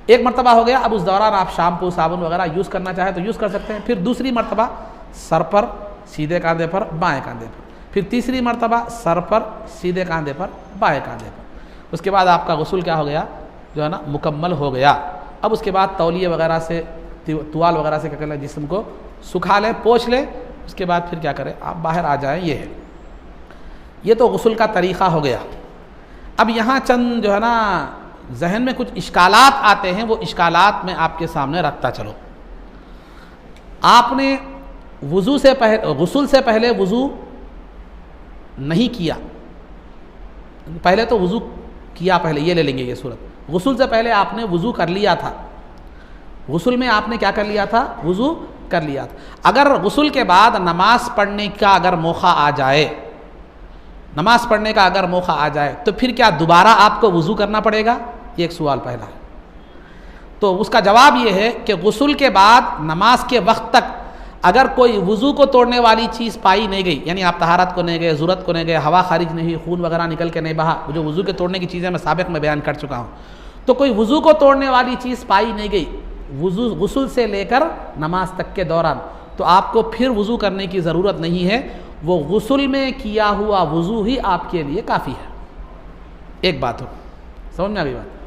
1 مرتبہ ہو گیا، اب اس دوران آپ شیمپو صابن وغیرہ یوز کرنا چاہیں تو یوز کر سکتے ہیں۔ پھر دوسری مرتبہ سر پر سیدھے کاندھے پر بائیں کاندھے پر، پھر تیسری مرتبہ سر پر سیدھے کاندھے پر بائیں کاندھے پر۔ اس کے بعد آپ کا غسل کیا ہو گیا، جو ہے نا مکمل ہو گیا۔ اب اس کے بعد تولیے وغیرہ سے، توال وغیرہ سے کیا کریں، جسم کو سکھا لیں، پوچھ لیں، اس کے بعد پھر کیا کریں آپ باہر آ جائیں۔ یہ ہے، یہ تو غسل کا طریقہ ہو گیا۔ اب یہاں چند جو ہے نا ذہن میں کچھ اشکالات آتے ہیں، وہ اشکالات میں آپ کے سامنے رکھتا چلو۔ آپ نے غسل سے پہلے وضو نہیں کیا، پہلے تو وضو کیا، پہلے یہ لے لیں گے یہ صورت، غسل سے پہلے آپ نے وضو کر لیا تھا، غسل میں آپ نے کیا کر لیا تھا، وضو کر لیا تھا۔ اگر غسل کے بعد نماز پڑھنے کا اگر موقع آ جائے، نماز پڑھنے کا اگر موقع آ جائے تو پھر کیا دوبارہ آپ کو وضو کرنا پڑے گا، یہ ایک سوال پہلا ہے۔ تو اس کا جواب یہ ہے کہ غسل کے بعد نماز کے وقت تک اگر کوئی وضو کو توڑنے والی چیز پائی نہیں گئی، یعنی آپ طہارت کو نہیں گئے، ضرورت کو نہیں گئے، ہوا خارج نہیں ہوئی، خون وغیرہ نکل کے نہیں بہا، جو وضو کے توڑنے کی چیزیں میں سابق میں بیان کر چکا ہوں، تو کوئی وضو کو توڑنے والی چیز پائی نہیں گئی غسل سے لے کر نماز تک کے دوران، تو آپ کو پھر وضو کرنے کی ضرورت نہیں ہے، وہ غسل میں کیا ہوا وضو ہی آپ کے لیے کافی ہے۔ ایک بات ہو، سمجھ میں آ گئی بات؟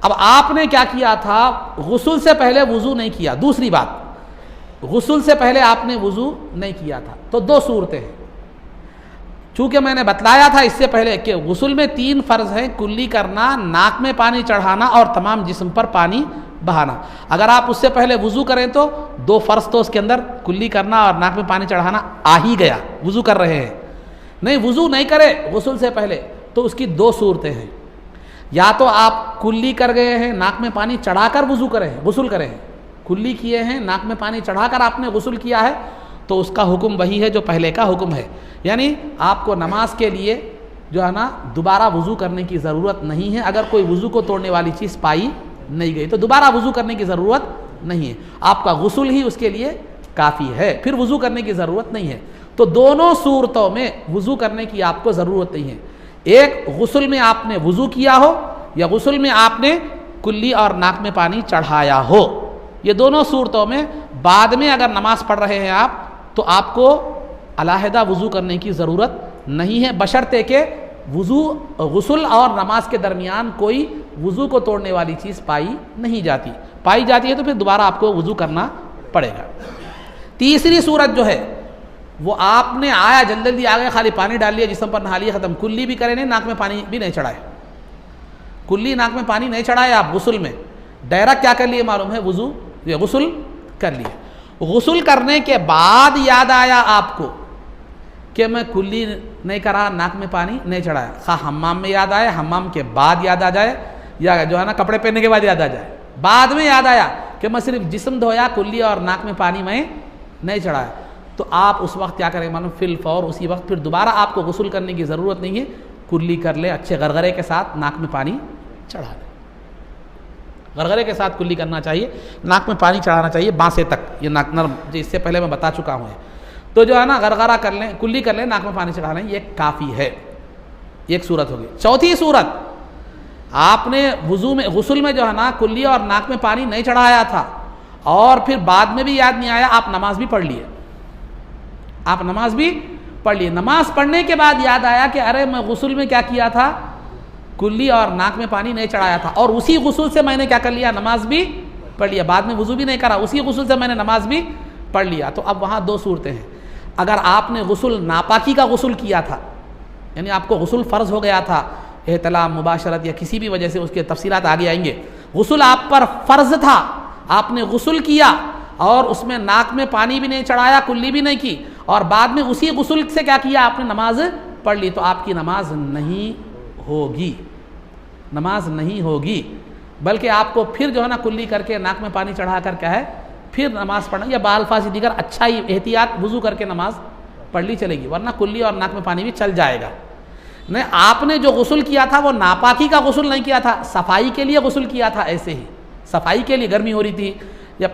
اب آپ نے کیا کیا تھا، غسل سے پہلے وضو نہیں کیا۔ دوسری بات، غسل سے پہلے آپ نے وضو نہیں کیا تھا، تو 2 صورتیں ہیں۔ چونکہ میں نے بتلایا تھا اس سے پہلے کہ غسل میں 3 فرض ہیں، کلی کرنا، ناک میں پانی چڑھانا اور تمام جسم پر پانی بہانا۔ اگر آپ اس سے پہلے وضو کریں تو 2 فرض تو اس کے اندر کلی کرنا اور ناک میں پانی چڑھانا آ ہی گیا، وضو کر رہے ہیں۔ نہیں وضو نہیں کرے غسل سے پہلے تو اس کی 2 صورتیں ہیں، یا تو آپ کلی کر گئے ہیں، ناک میں پانی چڑھا کر وضو کرے ہیں، غسل کرے ہیں، کلی کیے ہیں، ناک میں پانی چڑھا کر آپ نے غسل کیا ہے، تو اس کا حکم وہی ہے جو پہلے کا حکم ہے، یعنی آپ کو نماز کے لیے جو ہے نا دوبارہ وضو کرنے کی ضرورت نہیں ہے۔ اگر کوئی وضو کو توڑنے والی چیز پائی نہیں گئی تو دوبارہ وضو کرنے کی ضرورت نہیں ہے، آپ کا غسل ہی اس کے لیے کافی ہے، پھر وضو کرنے کی ضرورت نہیں ہے۔ تو دونوں صورتوں میں وضو کرنے کی آپ کو ضرورت نہیں ہے۔ ایک غسل میں آپ نے وضو کیا ہو یا غسل میں آپ نے کلی اور ناک میں پانی چڑھایا ہو۔ یہ دونوں صورتوں میں بعد میں اگر نماز پڑھ رہے ہیں آپ تو آپ کو علیحدہ وضو کرنے کی ضرورت نہیں ہے، بشرطے کہ غسل اور نماز کے درمیان کوئی وضو کو توڑنے والی چیز پائی جاتی ہے تو پھر دوبارہ آپ کو وضو کرنا پڑے گا۔ تیسری صورت جو ہے وہ آپ نے آیا جلدی آ گئے، خالی پانی ڈال لیا، جسم پر نہا لیا، ختم، کلی بھی کرے نہیں، ناک میں پانی بھی نہیں چڑھائے، کلی ناک میں پانی نہیں چڑھائے آپ غسل میں، ڈائریکٹ کیا کر لیے معلوم ہے؟ وضو، یہ غسل کر لیے۔ غسل کرنے کے بعد یاد آیا آپ کو کہ میں کلی نہیں کرا، ناک میں پانی نہیں چڑھایا، خواہ حمام میں یاد آئے، حمام کے بعد یاد آ جائے، یا جو ہے نا کپڑے پہننے کے بعد یاد آ جائے، بعد میں یاد آیا کہ میں صرف جسم دھویا، کلی اور ناک میں پانی میں نہیں چڑھایا، تو آپ اس وقت کیا کریں معلوم؟ فی الفور اسی وقت پھر دوبارہ آپ کو غسل کرنے کی ضرورت نہیں ہے، کلی کر لے، اچھے غرغرے کے ساتھ ناک میں پانی چڑھا لے، غرغرے کے ساتھ کلی کرنا چاہیے، ناک میں پانی چڑھانا چاہیے بانسے تک، یہ ناک نرم، اس سے پہلے میں بتا چکا ہوں، تو جو ہے نا غرغرہ کر لیں، کلی کر لیں، ناک میں پانی چڑھا لیں، یہ کافی ہے، ایک صورت ہوگی۔ چوتھی صورت، آپ نے غسل میں جو ہے نا کلی اور ناک میں پانی نہیں چڑھایا تھا اور پھر بعد میں بھی یاد نہیں آیا، آپ نماز بھی پڑھ لیے، نماز پڑھنے کے بعد یاد آیا کہ ارے میں غسل میں کیا کیا تھا؟ کلی اور ناک میں پانی نہیں چڑھایا تھا، اور اسی غسل سے میں نے کیا کر لیا؟ نماز بھی پڑھ لیا، بعد میں وضو بھی نہیں کرا، اسی غسل سے میں نے نماز بھی پڑھ لیا۔ تو اب وہاں دو صورتیں ہیں، اگر آپ نے غسل ناپاکی کا غسل کیا تھا، یعنی آپ کو غسل فرض ہو گیا تھا، احتلام، مباشرت یا کسی بھی وجہ سے، اس کے تفصیلات آگے آئیں گے، غسل آپ پر فرض تھا، آپ نے غسل کیا اور اس میں ناک میں پانی بھی نہیں چڑھایا، کلی بھی نہیں کی، اور بعد میں اسی غسل سے کیا کیا؟ آپ نے نماز پڑھ لی، تو آپ کی نماز نہیں ہوگی، بلکہ آپ کو پھر جو ہے نا کلی کر کے ناک میں پانی چڑھا کر کیا ہے پھر نماز پڑھنا، یا بالفاظ دیگر اچھا ہی احتیاط وضو کر کے نماز پڑھ لی چلے گی، ورنہ کلی اور ناک میں پانی بھی چل جائے گا۔ نہیں، آپ نے جو غسل کیا تھا وہ ناپاکی کا غسل نہیں کیا تھا، صفائی کے لیے غسل کیا تھا، ایسے ہی صفائی کے لیے، گرمی ہو رہی تھی یا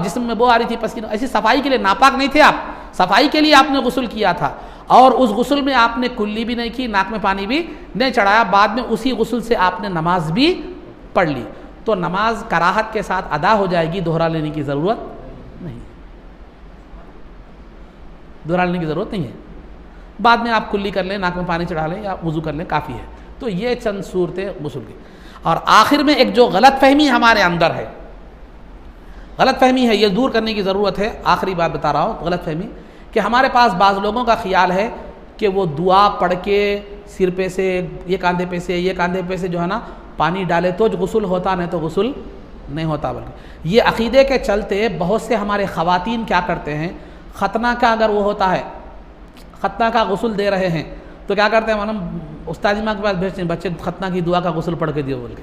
جسم میں بو آ رہی تھی، پسینہ، ایسی صفائی کے لیے، ناپاک نہیں تھے آپ، صفائی کے لیے آپ نے غسل کیا تھا، اور اس غسل میں آپ نے کلی بھی نہیں کی، ناک میں پانی بھی نہیں چڑھایا، بعد میں اسی غسل سے آپ نے نماز بھی پڑھ لی، تو نماز کراہت کے ساتھ ادا ہو جائے گی، دوہرا لینے کی ضرورت نہیں ہے، بعد میں آپ کلی کر لیں، ناک میں پانی چڑھا لیں یا وضو کر لیں، کافی ہے۔ تو یہ چند صورتیں غسل کی۔ اور آخر میں ایک جو غلط فہمی ہمارے اندر ہے، غلط فہمی ہے، یہ دور کرنے کی ضرورت ہے، آخری بات بتا رہا ہوں، غلط فہمی کہ ہمارے پاس بعض لوگوں کا خیال ہے کہ وہ دعا پڑھ کے سر پہ سے، یہ کاندھے پہ سے جو ہے نا پانی ڈالے تو غسل ہوتا، نہیں تو غسل نہیں ہوتا، بلکہ یہ عقیدے کے چلتے بہت سے ہمارے خواتین کیا کرتے ہیں، ختنہ کا اگر وہ ہوتا ہے، ختنہ کا غسل دے رہے ہیں تو کیا کرتے ہیں معلوم؟ استاد ماں کے پاس بھیجتے ہیں، بچے ختنہ کی دعا کا غسل پڑھ کے دیو بول کے،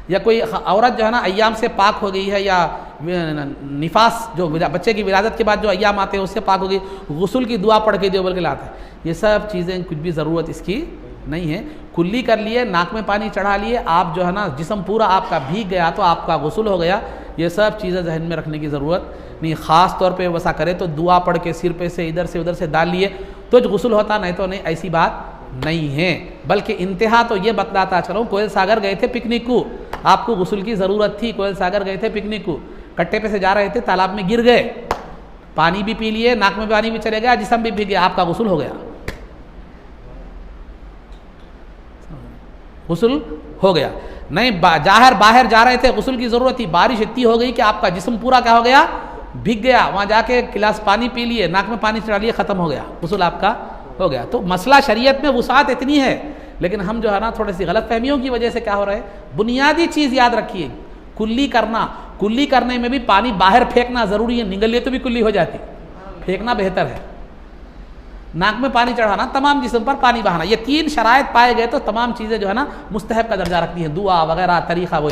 یا کوئی عورت جو ہے نا ایام سے پاک ہو گئی ہے، یا نفاس جو بچے کی ولادت کے بعد جو ایام آتے ہیں اس سے پاک ہو گئی، غسل کی دعا پڑھ کے دیو بول کے لاتے ہیں، یہ سب چیزیں کچھ بھی ضرورت اس کی نہیں ہے، کلی کر لیے، ناک میں پانی چڑھا لیے، آپ جو ہے نا جسم پورا آپ کا بھیگ گیا تو آپ کا غسل ہو گیا، یہ سب چیزیں ذہن میں رکھنے کی ضرورت نہیں، خاص طور پہ ویسا کرے تو دعا پڑھ کے سر پہ سے ادھر سے ڈال لیے تو غسل ہوتا، نہیں تو نہیں، ایسی بات نہیں ہے، بلکہ انتہا تو یہ بتلاتا چلو، کوئل ساگر گئے تھے پکنک کو، آپ کو غسل کی ضرورت تھی، کوئل ساگر گئے تھے پکنک کو، کٹے پہ سے جا رہے تھے، تالاب میں گر گئے، پانی بھی پی لیے، ناک میں پانی بھی چلے گیا، جسم بھی بھیگ گیا، آپ کا غسل ہو گیا، غسل ہو گیا۔ نہیں، باہر جا رہے تھے، غسل کی ضرورت تھی، بارش اتنی ہو گئی کہ آپ کا جسم پورا کیا ہو گیا؟ بھیگ گیا، وہاں جا کے گلاس پانی پی لیے، ناک میں پانی چڑھا لیے، ختم ہو گیا، غسل آپ کا ہو گیا۔ تو مسئلہ شریعت میں وسعت اتنی ہے، لیکن ہم جو ہے نا تھوڑی سی غلط فہمیوں کی وجہ سے کیا ہو رہا ہے، بنیادی چیز یاد رکھیے، کلی کرنے میں بھی پانی باہر پھینکنا ضروری ہے، نگلیے تو بھی کلی ہو جاتی، پھینکنا بہتر ہے، ناک میں پانی چڑھانا، تمام جسم پر پانی بہانا، یہ تین شرائط پائے گئے تو تمام چیزیں جو ہے نا مستحب کا درجہ رکھتی ہیں، دعا وغیرہ، طریقہ، وہ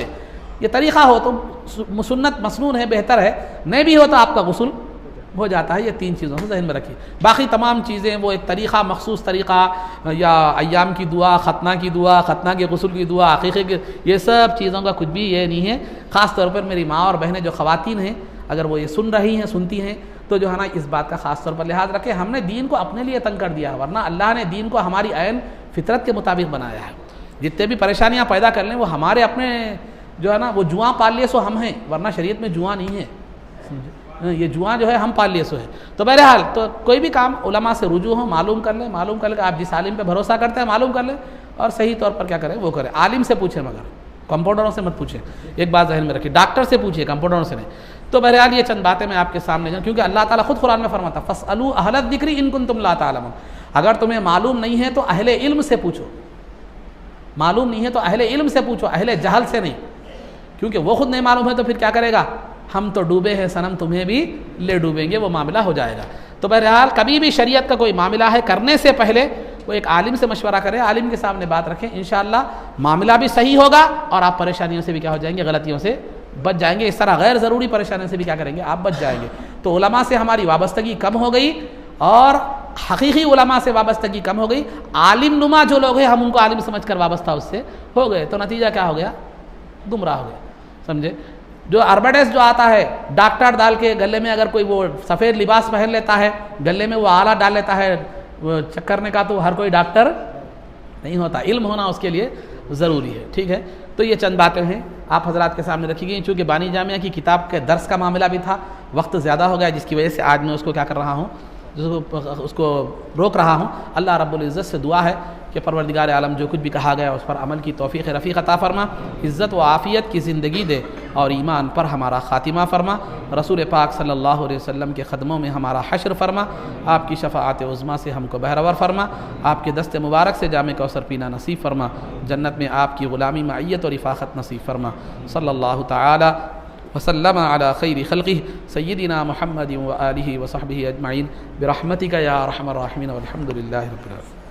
یہ طریقہ ہو تو سنت مسنون ہے، بہتر ہے، نہیں بھی ہو تو آپ کا غسل ہو جاتا ہے، یہ تین چیزوں سے ذہن میں رکھیے، باقی تمام چیزیں وہ ایک طریقہ، مخصوص طریقہ، یا ایام کی دعا، ختنہ کی دعا، ختنہ کے غسل کی دعا، عقیقے کی، یہ سب چیزوں کا کچھ بھی یہ نہیں ہے۔ خاص طور پر میری ماں اور بہنیں جو خواتین ہیں، اگر وہ یہ سنتی ہیں تو جو ہے نا اس بات کا خاص طور پر لحاظ رکھے، ہم نے دین کو اپنے لیے تنگ کر دیا ہے، ورنہ اللہ نے دین کو ہماری عین فطرت کے مطابق بنایا ہے، جتنے بھی پریشانیاں پیدا کر لیں وہ ہمارے اپنے جو ہے نا وہ جواں پال لیے سو ہم ہیں، ورنہ شریعت میں جواں نہیں ہے، یہ جواں جو ہے ہم پال لیے سو ہے۔ تو بہرحال تو کوئی بھی کام علماء سے رجوع ہو، معلوم کر لیں آپ جس عالم پہ بھروسہ کرتے ہیں معلوم کر لیں، اور صحیح طور پر کیا کریں وہ کریں۔ عالم سے پوچھیں، مگر کمپاؤنڈروں سے مت پوچھیں، ایک بات ذہن میں رکھیے، ڈاکٹر سے پوچھیے، کمپاؤنڈروں سے نہیں۔ تو بہرحال یہ چند باتیں میں آپ کے سامنے جاؤں، کیونکہ اللہ تعالیٰ خود قرآن میں فرماتا فَاسْأَلُوا أَهْلَ الذِّكْرِ إِن كُنتُمْ لَا تَعْلَمُونَ، اگر تمہیں معلوم نہیں ہے تو اہل علم سے پوچھو، معلوم نہیں ہے تو اہل علم سے پوچھو، اہل جہل سے نہیں، کیونکہ وہ خود نہیں معلوم ہے تو پھر کیا کرے گا، ہم تو ڈوبے ہیں صنم تمہیں بھی لے ڈوبیں گے، وہ معاملہ ہو جائے گا۔ تو بہرحال کبھی بھی شریعت کا کوئی معاملہ ہے کرنے سے پہلے وہ ایک عالم سے مشورہ کریں، عالم کے سامنے بات رکھیں، انشاءاللہ معاملہ بھی صحیح ہوگا اور آپ پریشانیوں سے بھی کیا ہو جائیں گے، غلطیوں سے بچ جائیں گے، اس طرح غیر ضروری پریشانیوں سے بھی کیا کریں گے، آپ بچ جائیں گے۔ تو علماء سے ہماری وابستگی کم ہو گئی اور حقیقی علماء سے وابستگی کم ہو گئی، عالم نما جو لوگ ہیں ہم ان کو عالم سمجھ کر وابستہ اس سے ہو گئے، تو نتیجہ کیا ہو گیا، گمراہ ہو گیا، سمجھے۔ جو ایڈورٹائز جو آتا ہے ڈاکٹر ڈال کے گلے میں، اگر کوئی وہ سفید لباس پہن لیتا ہے گلے میں وہ آلہ ڈال لیتا ہے چیک کرنے کا، تو ہر کوئی ڈاکٹر نہیں ہوتا، علم ہونا اس کے لیے ضروری ہے، ٹھیک ہے۔ تو یہ چند باتیں ہیں آپ حضرات کے سامنے رکھی گئی، چونکہ بانی جامعہ کی کتاب کے درس کا معاملہ بھی تھا، وقت زیادہ ہو گیا جس کی وجہ سے آج میں اس کو کیا کر رہا ہوں، اس کو روک رہا ہوں۔ اللہ رب العزت سے دعا ہے کہ پروردگار عالم جو کچھ بھی کہا گیا اس پر عمل کی توفیق رفیق عطا فرما، عزت و عافیت کی زندگی دے اور ایمان پر ہمارا خاتمہ فرما، رسول پاک صلی اللہ علیہ وسلم کے قدموں میں ہمارا حشر فرما، آپ کی شفاعت عظمیٰ سے ہم کو بہرور فرما، آپ کے دست مبارک سے جام کوثر پینا نصیب فرما، جنت میں آپ کی غلامی معیت اور رفاقت نصیب فرما۔ صلی اللہ تعالی وسلم علی خیر خلقہ سیدنا محمد و آلہ و صحبہ اجمعین برحمتک یا ارحم الراحمین والحمد للہ رب العالمین۔